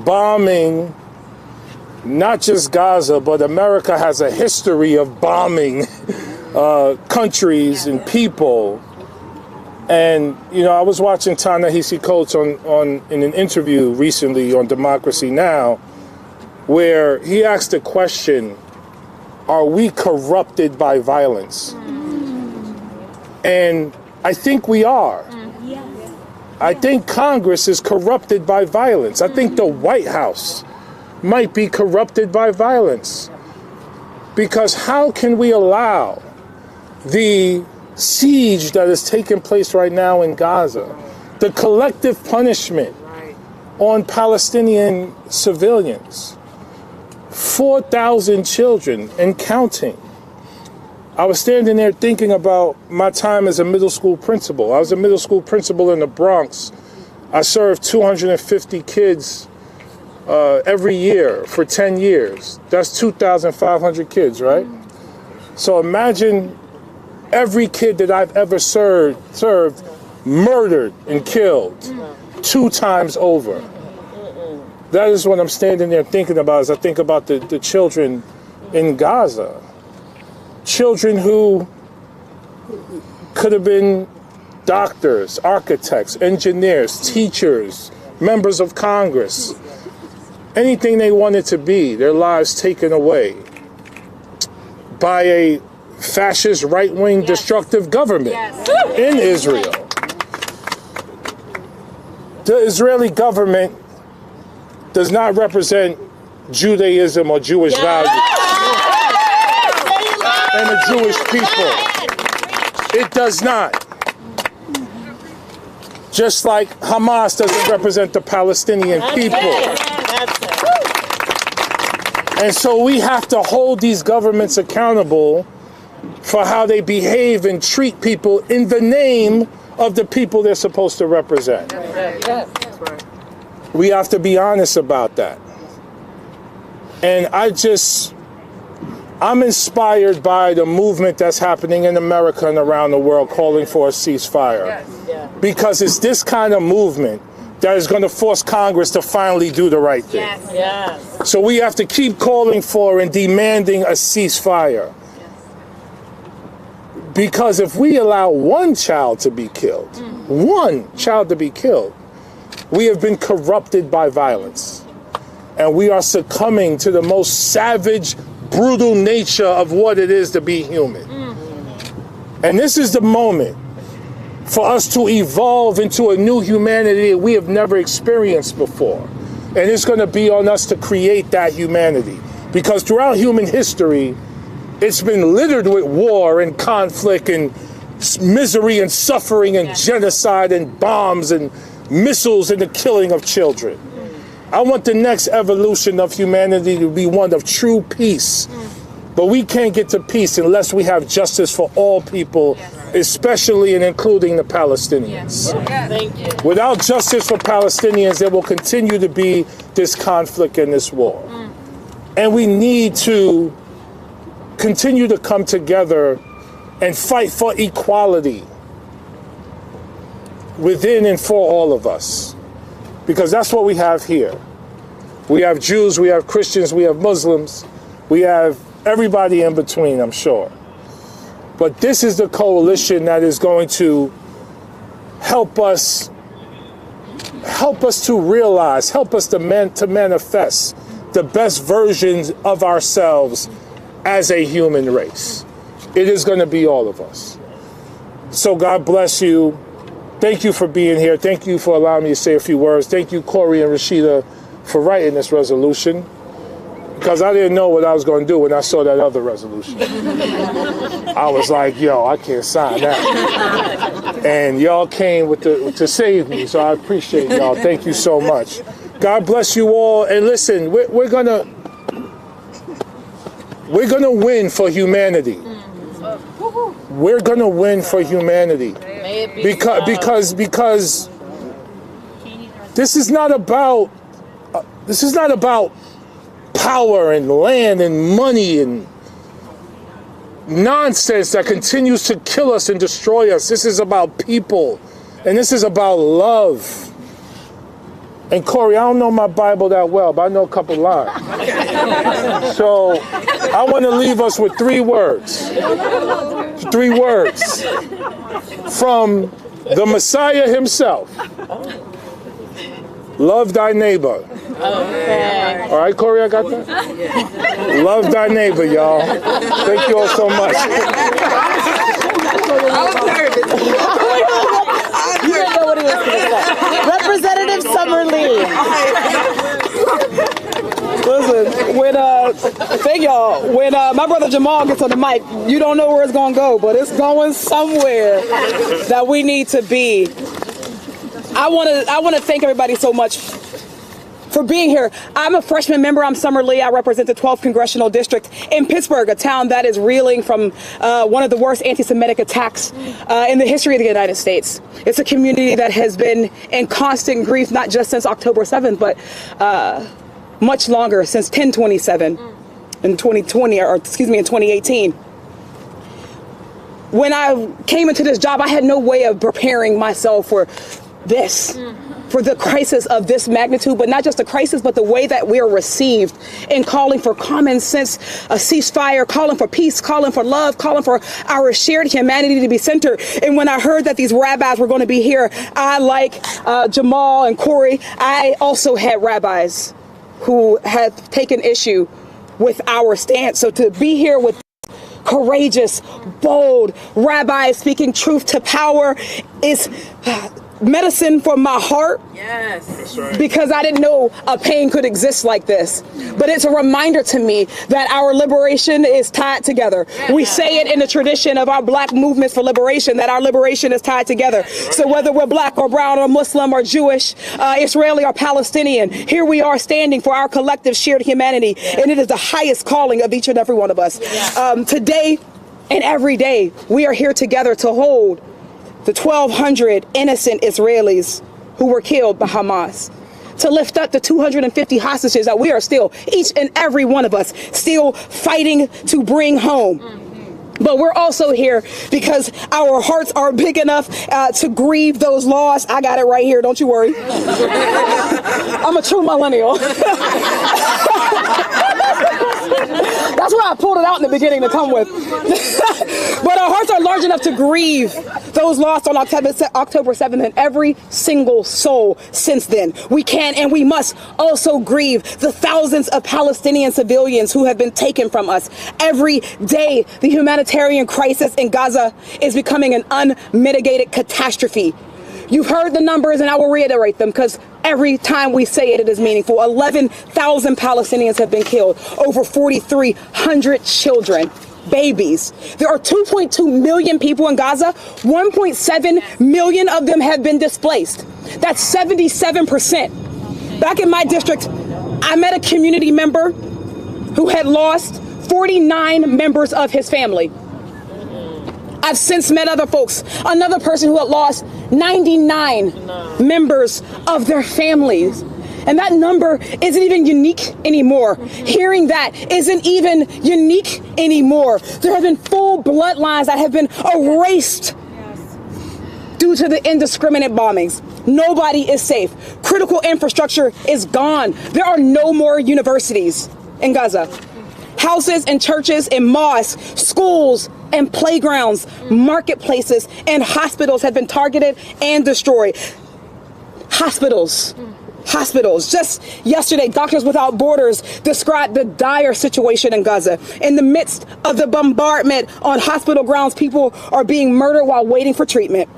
bombing not just Gaza, but America has a history of bombing countries and people. And, you know, I was watching Ta-Nehisi Coates in an interview recently on Democracy Now!, where he asked the question, are we corrupted by violence? And I think we are. I think Congress is corrupted by violence. I think the White House might be corrupted by violence. Because how can we allow the siege that is taking place right now in Gaza, the collective punishment on Palestinian civilians, 4,000 children and counting. I was standing there thinking about my time as a middle school principal. I was a middle school principal in the Bronx. I served 250 kids every year for 10 years. That's 2,500 kids, right? So imagine every kid that I've ever served murdered and killed 2 times over. That is what I'm standing there thinking about as I think about the children in Gaza. Children who could have been doctors, architects, engineers, teachers, members of Congress, anything they wanted to be, their lives taken away by a fascist, right-wing, destructive government in Israel. The Israeli government does not represent Judaism or Jewish values and the Jewish people. It does not. Just like Hamas doesn't represent the Palestinian people. And so we have to hold these governments accountable for how they behave and treat people in the name of the people they're supposed to represent. We have to be honest about that. And I'm inspired by the movement that's happening in America and around the world calling for a ceasefire. Because it's this kind of movement that is going to force Congress to finally do the right thing. So we have to keep calling for and demanding a ceasefire. Because if we allow one child to be killed, we have been corrupted by violence. And we are succumbing to the most savage, brutal nature of what it is to be human. And this is the moment for us to evolve into a new humanity that we have never experienced before. And it's going to be on us to create that humanity. Because throughout human history, it's been littered with war and conflict and misery and suffering and genocide and bombs and missiles and the killing of children. I want the next evolution of humanity to be one of true peace. But we can't get to peace unless we have justice for all people, especially and including the Palestinians. Thank you. Without justice for Palestinians, there will continue to be this conflict and this war. And we need to continue to come together and fight for equality within and for all of us. Because that's what we have here. We have Jews, we have Christians, we have Muslims, we have everybody in between, I'm sure. But this is the coalition that is going to help us to realize, help us to manifest the best versions of ourselves as a human race. It is going to be all of us. So God bless you. Thank you for being here. Thank you for allowing me to say a few words. Thank you, Corey and Rashida, for writing this resolution. Because I didn't know what I was going to do when I saw that other resolution. I was like, yo, I can't sign that. And y'all came to save me, so I appreciate y'all. Thank you so much. God bless you all. And listen, we're gonna win for humanity. We're gonna win for humanity. Because this is not about power and land and money and nonsense that continues to kill us and destroy us. This is about people, and this is about love. And Corey, I don't know my Bible that well, but I know a couple lines. So I want to leave us with 3 words. 3 words from the Messiah himself. Love thy neighbor. Okay. All right, Corey, I got that? Love thy neighbor, y'all. Thank you all so much. You didn't know what he was going to say. Representative Summer Lee. Listen, thank y'all. When my brother Jamal gets on the mic, you don't know where it's going to go, but it's going somewhere that we need to be. I want to thank everybody so much for being here. I'm a freshman member. I'm Summer Lee. I represent the 12th Congressional District in Pittsburgh, a town that is reeling from one of the worst anti-Semitic attacks in the history of the United States. It's a community that has been in constant grief, not just since October 7th, but much longer, since 10/27 in 2020, or excuse me, in 2018. When I came into this job, I had no way of preparing myself for this, for the crisis of this magnitude, but not just the crisis, but the way that we are received in calling for common sense, a ceasefire, calling for peace, calling for love, calling for our shared humanity to be centered. And when I heard that these rabbis were going to be here, I, like Jamal and Corey, I also had rabbis who had taken issue with our stance. So to be here with courageous, bold rabbis speaking truth to power is medicine for my heart. Yes. That's right. Because I didn't know a pain could exist like this. But it's a reminder to me that our liberation is tied together. Yeah. We say it in the tradition of our Black movements for liberation, that our liberation is tied together. Right. So whether we're Black or brown or Muslim or Jewish, Israeli or Palestinian, here we are standing for our collective shared humanity. Yeah. And it is the highest calling of each and every one of us. Yeah. Today and every day, we are here together to hold the 1,200 innocent Israelis who were killed by Hamas, to lift up the 250 hostages that we are still, each and every one of us, still fighting to bring home. But we're also here because our hearts are big enough to grieve those lost. I got it right here, don't you worry. I'm a true millennial. That's why I pulled it out in the beginning to come with. But our hearts are large enough to grieve those lost on October 7th and every single soul since then. We can and we must also grieve the thousands of Palestinian civilians who have been taken from us. Every day, the humanitarian crisis in Gaza is becoming an unmitigated catastrophe. You've heard the numbers, and I will reiterate them because every time we say it, it is meaningful. 11,000 Palestinians have been killed, over 4,300 children, babies. There are 2.2 million people in Gaza. 1.7 million of them have been displaced. That's 77%. Back in my district, I met a community member who had lost 49 members of his family. I've since met other folks. Another person who had lost 99 members of their families. And that number isn't even unique anymore. Hearing that isn't even unique anymore. There have been full bloodlines that have been erased due to the indiscriminate bombings. Nobody is safe. Critical infrastructure is gone. There are no more universities in Gaza. Houses and churches and mosques, schools and playgrounds, marketplaces and hospitals have been targeted and destroyed. Hospitals. Just yesterday, Doctors Without Borders described the dire situation in Gaza. In the midst of the bombardment on hospital grounds, people are being murdered while waiting for treatment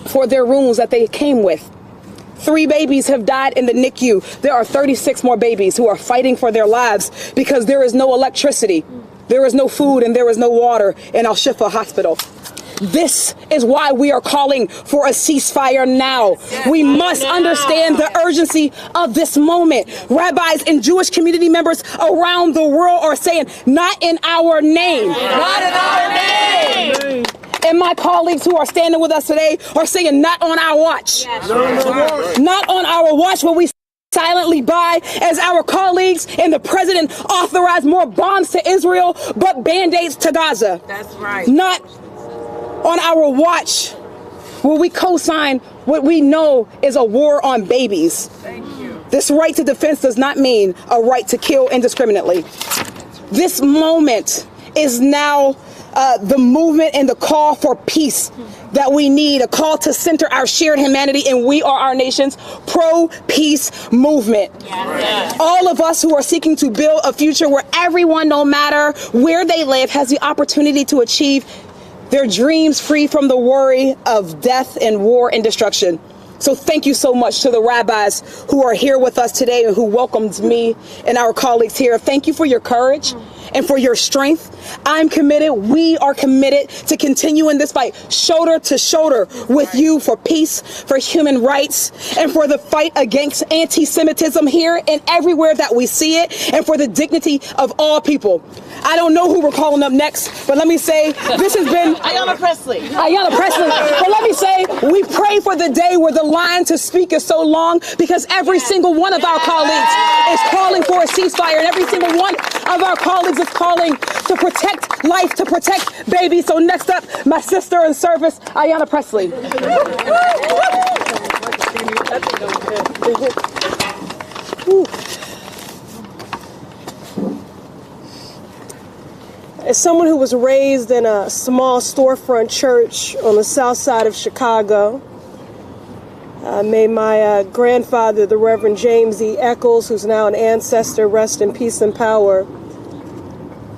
for their wounds that they came with. 3 babies have died in the NICU. There are 36 more babies who are fighting for their lives because there is no electricity, there is no food, and there is no water in Al-Shifa Hospital. This is why we are calling for a ceasefire now. We must understand the urgency of this moment. Rabbis and Jewish community members around the world are saying, not in our name. Not in our name. And my colleagues who are standing with us today are saying, not on our watch. Not on our watch, but we silently by as our colleagues and the president authorize more bombs to Israel, but band-aids to Gaza. That's right. Not on our watch will we co-sign what we know is a war on babies. Thank you. This right to defense does not mean a right to kill indiscriminately. This moment is now the movement and the call for peace that we need, a call to center our shared humanity, and we are our nation's pro-peace movement. Yes. All of us who are seeking to build a future where everyone, no matter where they live, has the opportunity to achieve their dreams free from the worry of death and war and destruction. So thank you so much to the rabbis who are here with us today and who welcomed me and our colleagues here. Thank you for your courage and for your strength. I'm committed, we are committed to continue in this fight, shoulder to shoulder with you for peace, for human rights, and for the fight against anti-Semitism here and everywhere that we see it, and for the dignity of all people. I don't know who we're calling up next, but let me say, this has been Ayanna Pressley. Ayanna Pressley. But let me say, we pray for the day where the line to speak is so long, because every single one of our colleagues is calling for a ceasefire, and every single one of our colleagues is calling to protect life, to protect babies. So next up, my sister in service, Ayanna Pressley. As someone who was raised in a small storefront church on the south side of Chicago, may my grandfather, the Reverend James E. Eccles, who's now an ancestor, rest in peace and power.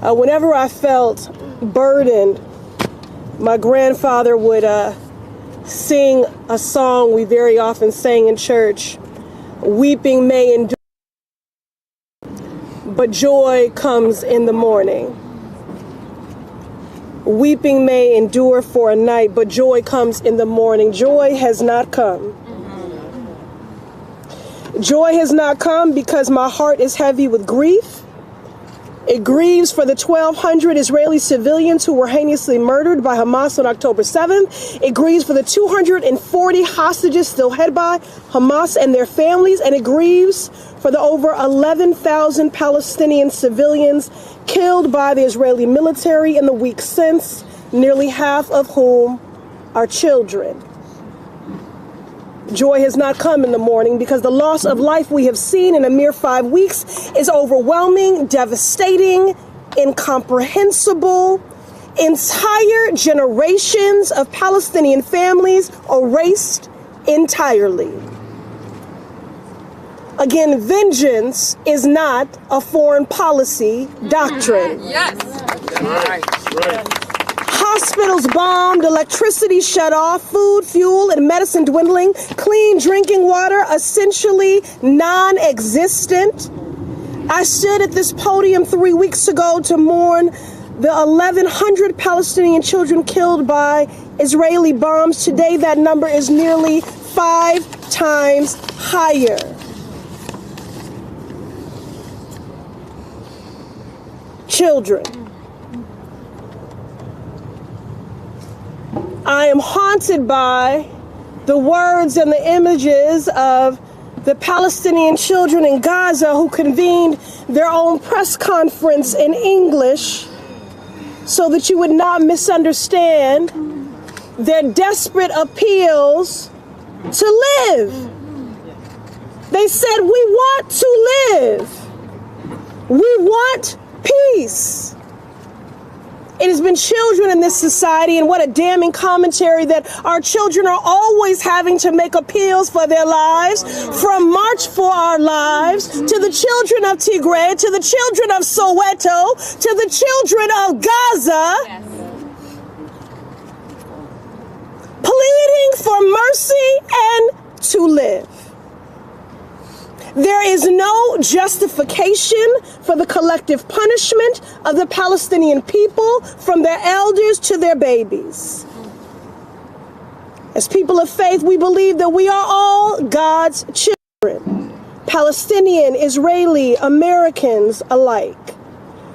Whenever I felt burdened, my grandfather would sing a song we very often sang in church: "Weeping may endure, but joy comes in the morning." Weeping may endure for a night, but joy comes in the morning. Joy has not come. Joy has not come because my heart is heavy with grief. It grieves for the 1,200 Israeli civilians who were heinously murdered by Hamas on October 7th. It grieves for the 240 hostages still held by Hamas and their families. And it grieves for the over 11,000 Palestinian civilians killed by the Israeli military in the weeks since, nearly half of whom are children. Joy has not come in the morning because the loss of life we have seen in a mere 5 weeks is overwhelming, devastating, incomprehensible. Entire generations of Palestinian families erased entirely. Again, vengeance is not a foreign policy doctrine. Yes. Right. Hospitals bombed, electricity shut off, food, fuel, and medicine dwindling, clean drinking water essentially non-existent. I stood at this podium 3 weeks ago to mourn the 1,100 Palestinian children killed by Israeli bombs. Today, that number is nearly 5 times higher. Children. I am haunted by the words and the images of the Palestinian children in Gaza who convened their own press conference in English so that you would not misunderstand their desperate appeals to live. They said, "We want to live. We want peace." It has been children in this society, and what a damning commentary that our children are always having to make appeals for their lives, from March for Our Lives, to the children of Tigray, to the children of Soweto, to the children of Gaza, pleading for mercy and to live. There is no justification for the collective punishment of the Palestinian people, from their elders to their babies. As people of faith, we believe that we are all God's children, Palestinian, Israeli, Americans alike.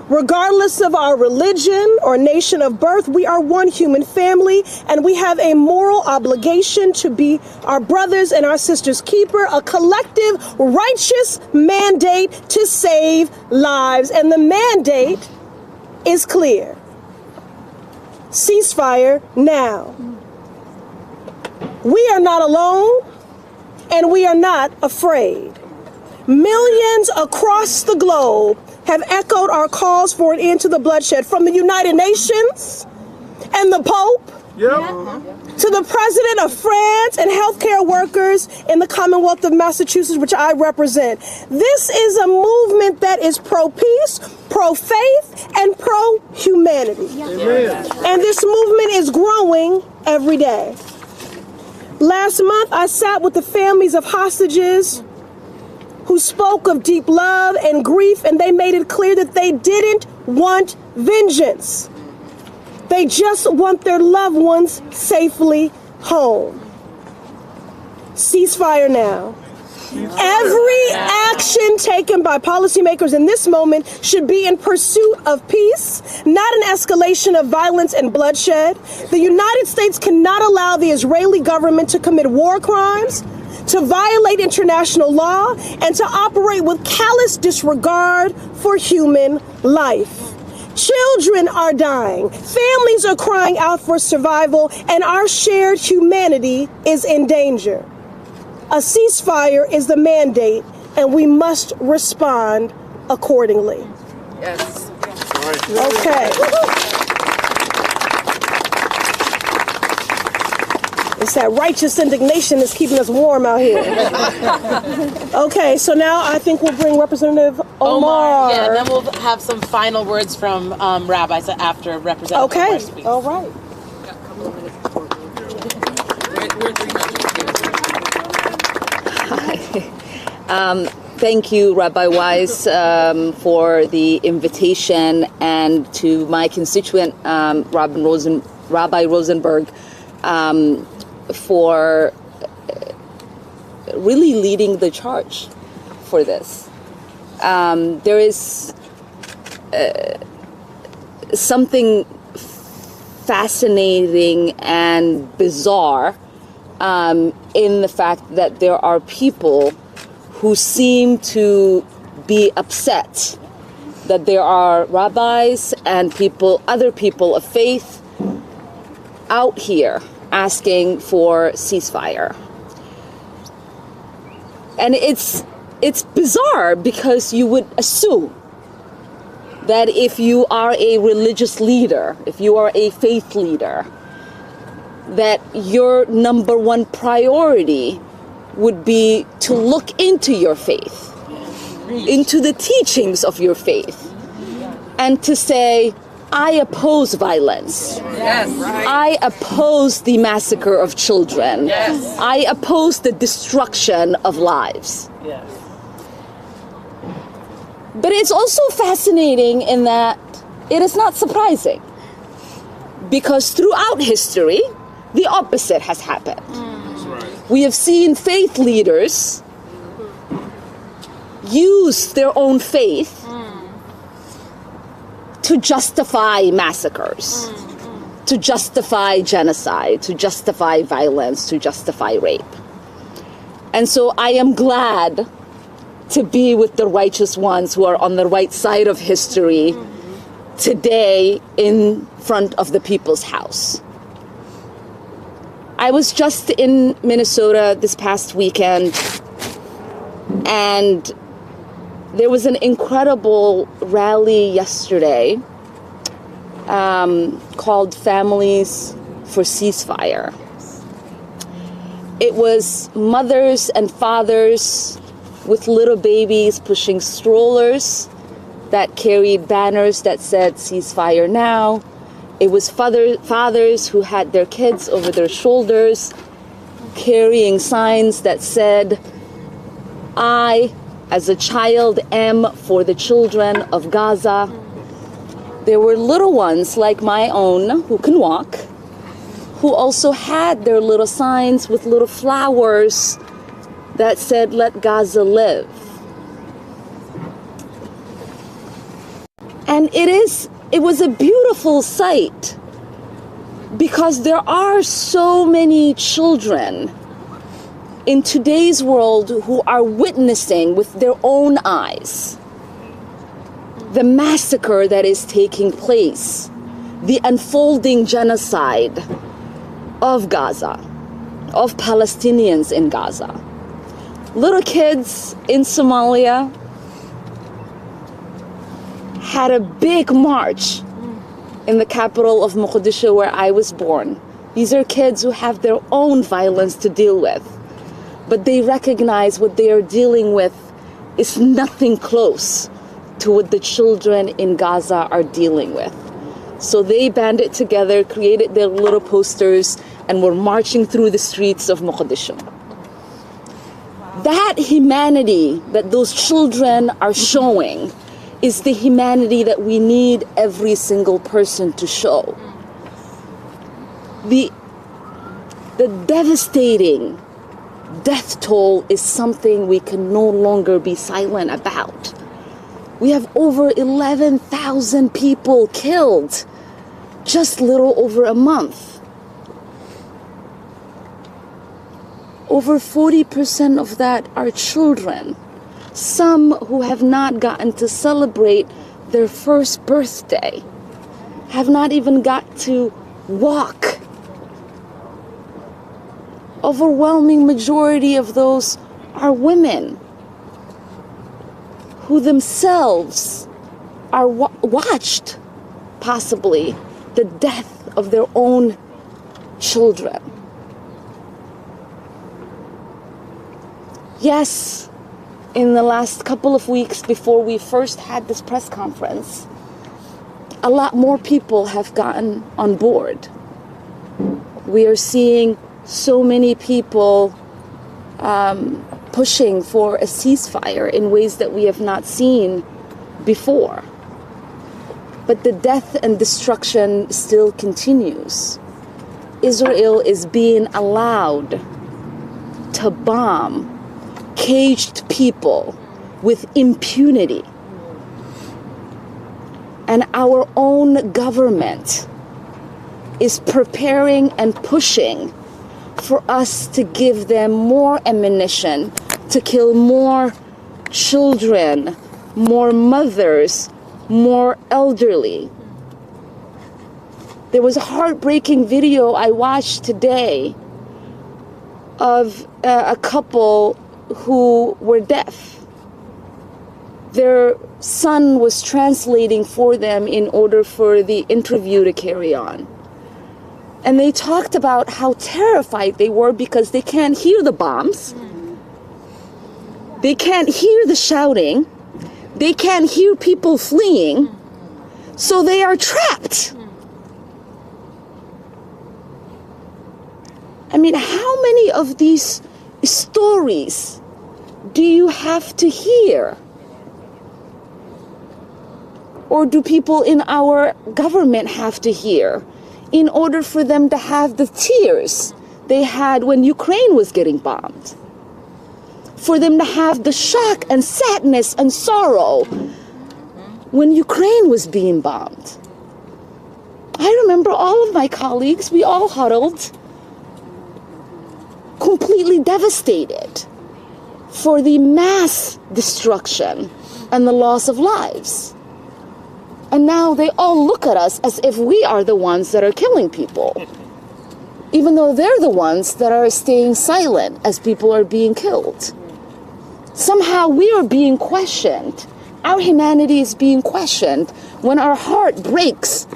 Regardless of our religion or nation of birth, we are one human family, and we have a moral obligation to be our brothers and our sisters' keeper, a collective righteous mandate to save lives. And the mandate is clear. Ceasefire now. We are not alone, and we are not afraid. Millions across the globe have echoed our calls for an end to the bloodshed, from the United Nations and the Pope to the President of France and healthcare workers in the Commonwealth of Massachusetts, which I represent. This is a movement that is pro-peace, pro-faith, and pro-humanity. And this movement is growing every day. Last month, I sat with the families of hostages who spoke of deep love and grief, and they made it clear that they didn't want vengeance. They just want their loved ones safely home. Ceasefire now. Every action taken by policymakers in this moment should be in pursuit of peace, not an escalation of violence and bloodshed. The United States cannot allow the Israeli government to commit war crimes, to violate international law, and to operate with callous disregard for human life. Children are dying, families are crying out for survival, and our shared humanity is in danger. A ceasefire is the mandate, and we must respond accordingly. Yes. Okay. It's that righteous indignation that's keeping us warm out here. Okay, so now I think we'll bring Representative Omar. Yeah, and then we'll have some final words from Rabbis after Representative Omar speaks. All right. Thank you, Rabbi Wise, for the invitation, and to my constituent, Rabbi Rosenberg, for really leading the charge for this. There is something fascinating and bizarre in the fact that there are people who seem to be upset that there are rabbis and other people of faith out here asking for ceasefire. And it's bizarre, because you would assume that if you are a religious leader, if you are a faith leader, that your number one priority would be to look into your faith, into the teachings of your faith, and to say, I oppose violence. Yes. I oppose the massacre of children. Yes. I oppose the destruction of lives. Yes. But it's also fascinating in that it is not surprising, because throughout history, the opposite has happened. That's right. We have seen faith leaders use their own faith to justify massacres, to justify genocide, to justify violence, to justify rape. And so I am glad to be with the righteous ones who are on the right side of history today in front of the People's House. I was just in Minnesota this past weekend, and there was an incredible rally yesterday called Families for Ceasefire. It was mothers and fathers with little babies pushing strollers that carried banners that said "Ceasefire Now." It was fathers who had their kids over their shoulders carrying signs that said, "I, as a child, am for the children of Gaza." There were little ones like my own who can walk, who also had their little signs with little flowers that said, "Let Gaza live." And it was a beautiful sight, because there are so many children in today's world who are witnessing with their own eyes the massacre that is taking place, the unfolding genocide of Gaza, of Palestinians in Gaza. Little kids in Somalia had a big march in the capital of Mogadishu, where I was born. These are kids who have their own violence to deal with, but they recognize what they are dealing with is nothing close to what the children in Gaza are dealing with. So they banded together, created their little posters, and were marching through the streets of Mogadishu. That humanity that those children are showing is the humanity that we need every single person to show. The devastating death toll is something we can no longer be silent about. We have over 11,000 people killed just little over a month. Over 40% of that are children. Some who have not gotten to celebrate their first birthday, have not even got to walk. Overwhelming majority of those are women who themselves are watched, possibly, the death of their own children. Yes, in the last couple of weeks before we first had this press conference, a lot more people have gotten on board. We are seeing so many people pushing for a ceasefire in ways that we have not seen before. But the death and destruction still continues. Israel is being allowed to bomb caged people with impunity. And our own government is preparing and pushing for us to give them more ammunition to kill more children, more mothers, more elderly. There was a heartbreaking video I watched today of a couple who were deaf. Their son was translating for them in order for the interview to carry on. And they talked about how terrified they were because they can't hear the bombs. They can't hear the shouting. They can't hear people fleeing. So they are trapped. I mean, how many of these stories do you have to hear? Or do people in our government have to hear in order for them to have the tears they had when Ukraine was getting bombed? For them to have the shock and sadness and sorrow when Ukraine was being bombed. I remember all of my colleagues, we all huddled, completely devastated for the mass destruction and the loss of lives. And now they all look at us as if we are the ones that are killing people, even though they're the ones that are staying silent as people are being killed. Somehow we are being questioned. Our humanity is being questioned when our heart breaks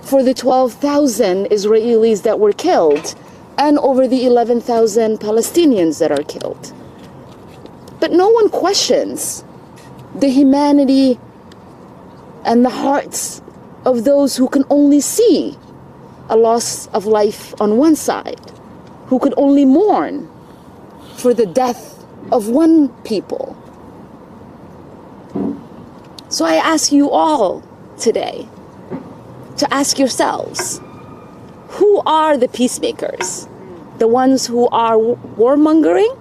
for the 12,000 Israelis that were killed and over the 11,000 Palestinians that are killed. But no one questions the humanity and the hearts of those who can only see a loss of life on one side, who could only mourn for the death of one people. So I ask you all today to ask yourselves, who are the peacemakers? The ones who are warmongering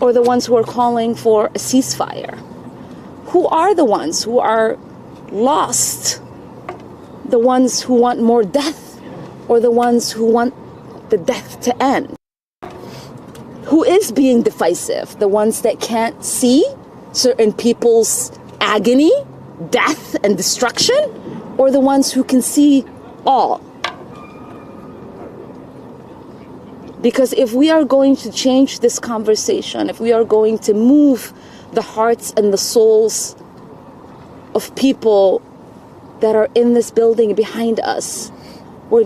or the ones who are calling for a ceasefire? Who are the ones who are lost? The ones who want more death, or the ones who want the death to end? Who is being divisive? The ones that can't see certain people's agony, death, and destruction, or the ones who can see all? Because if we are going to change this conversation, if we are going to move the hearts and the souls of people that are in this building behind us, we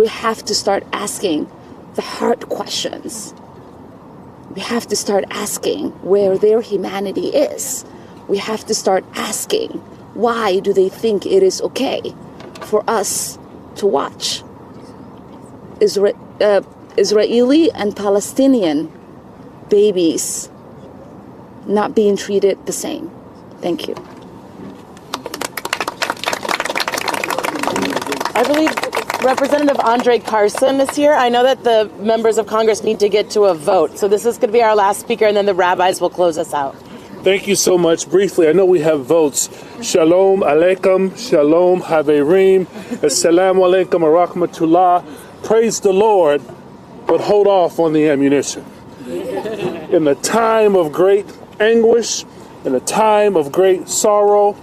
have to start asking the hard questions. We have to start asking where their humanity is. We have to start asking, why do they think it is okay for us to watch Israeli and Palestinian babies not being treated the same? Thank you. I believe Representative Andre Carson is here. I know that the members of Congress need to get to a vote, so this is going to be our last speaker, and then the rabbis will close us out. Thank you so much. Briefly, I know we have votes. Shalom Aleichem, Shalom Haverim, Assalamu Alaikum wa Rahmatullah. Praise the Lord, but hold off on the ammunition. In a time of great anguish, in a time of great sorrow,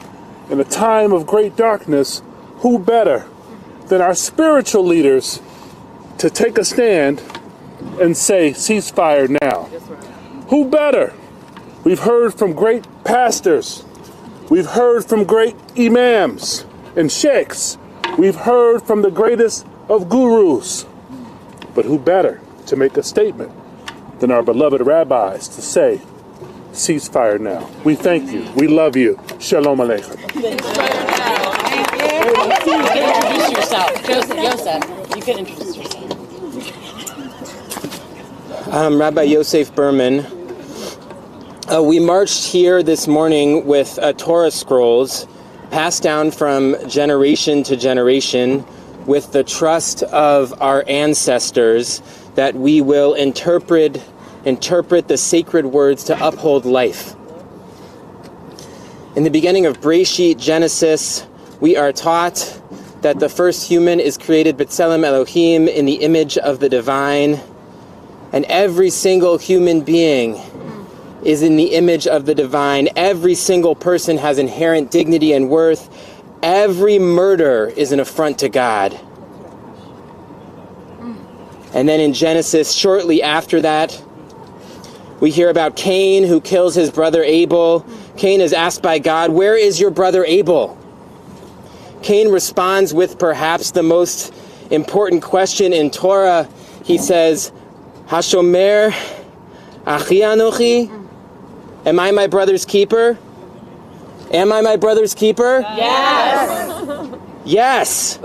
in a time of great darkness, who better than our spiritual leaders to take a stand and say, ceasefire now? Who better? We've heard from great pastors. We've heard from great imams and sheikhs. We've heard from the greatest of gurus. But who better to make a statement than our beloved rabbis to say, ceasefire now? We thank you. We love you. Shalom Aleichem. You can introduce yourself. Joseph, you can introduce yourself. I'm Rabbi Yosef Berman. We marched here this morning with Torah scrolls passed down from generation to generation with the trust of our ancestors that we will interpret the sacred words to uphold life. In the beginning of Breshit, Genesis, we are taught that the first human is created B'Tselem Elohim, in the image of the divine, and every single human being is in the image of the divine. Every single person has inherent dignity and worth. Every murder is an affront to God. And then in Genesis, shortly after that, we hear about Cain, who kills his brother Abel. Cain is asked by God, "Where is your brother Abel?" Cain responds with perhaps the most important question in Torah. He says, "Hashomer achi anochi?" Am I my brother's keeper? Am I my brother's keeper? Yes. Yes.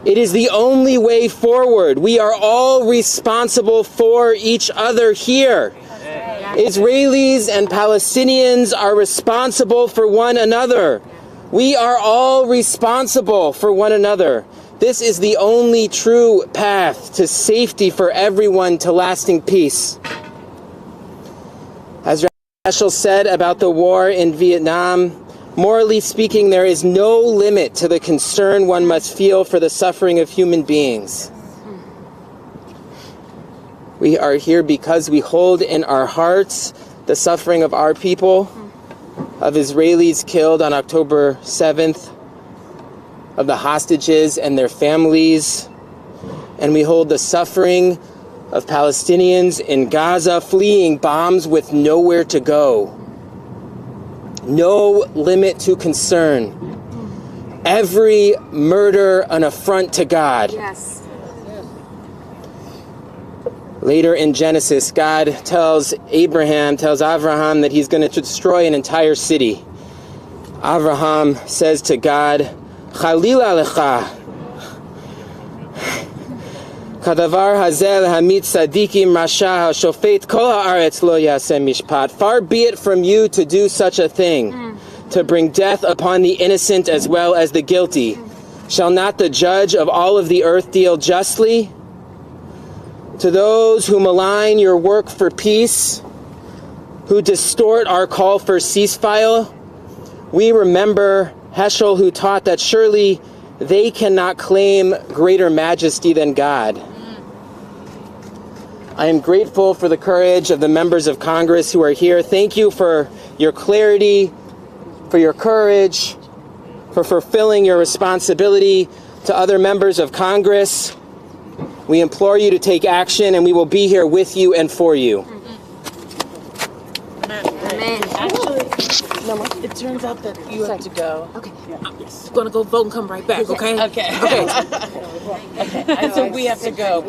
It is the only way forward. We are all responsible for each other here. Israelis and Palestinians are responsible for one another. We are all responsible for one another. This is the only true path to safety for everyone, to lasting peace. As Heschel said about the war in Vietnam, morally speaking, there is no limit to the concern one must feel for the suffering of human beings. We are here because we hold in our hearts the suffering of our people, of Israelis killed on October 7th, of the hostages and their families, and we hold the suffering of Palestinians in Gaza fleeing bombs with nowhere to go. No limit to concern. Every murder an affront to God. Yes. Later in Genesis, God tells Abraham that he's going to destroy an entire city. Abraham says to God, "Chalil alecha. Kadavar hazel hamit sadikim rasha hashofet kol haaretz lo yaseh mishpat." Far be it from you to do such a thing, to bring death upon the innocent as well as the guilty. Shall not the judge of all of the earth deal justly? To those who malign your work for peace, who distort our call for ceasefire, we remember Heschel, who taught that surely they cannot claim greater majesty than God. I am grateful for the courage of the members of Congress who are here. Thank you for your clarity, for your courage, for fulfilling your responsibility. To other members of Congress, we implore you to take action, and we will be here with you and for you. Amen. Actually, it turns out that you have to go. Okay. I'm going to go vote and come right back, okay? Okay. Okay. So we have to go.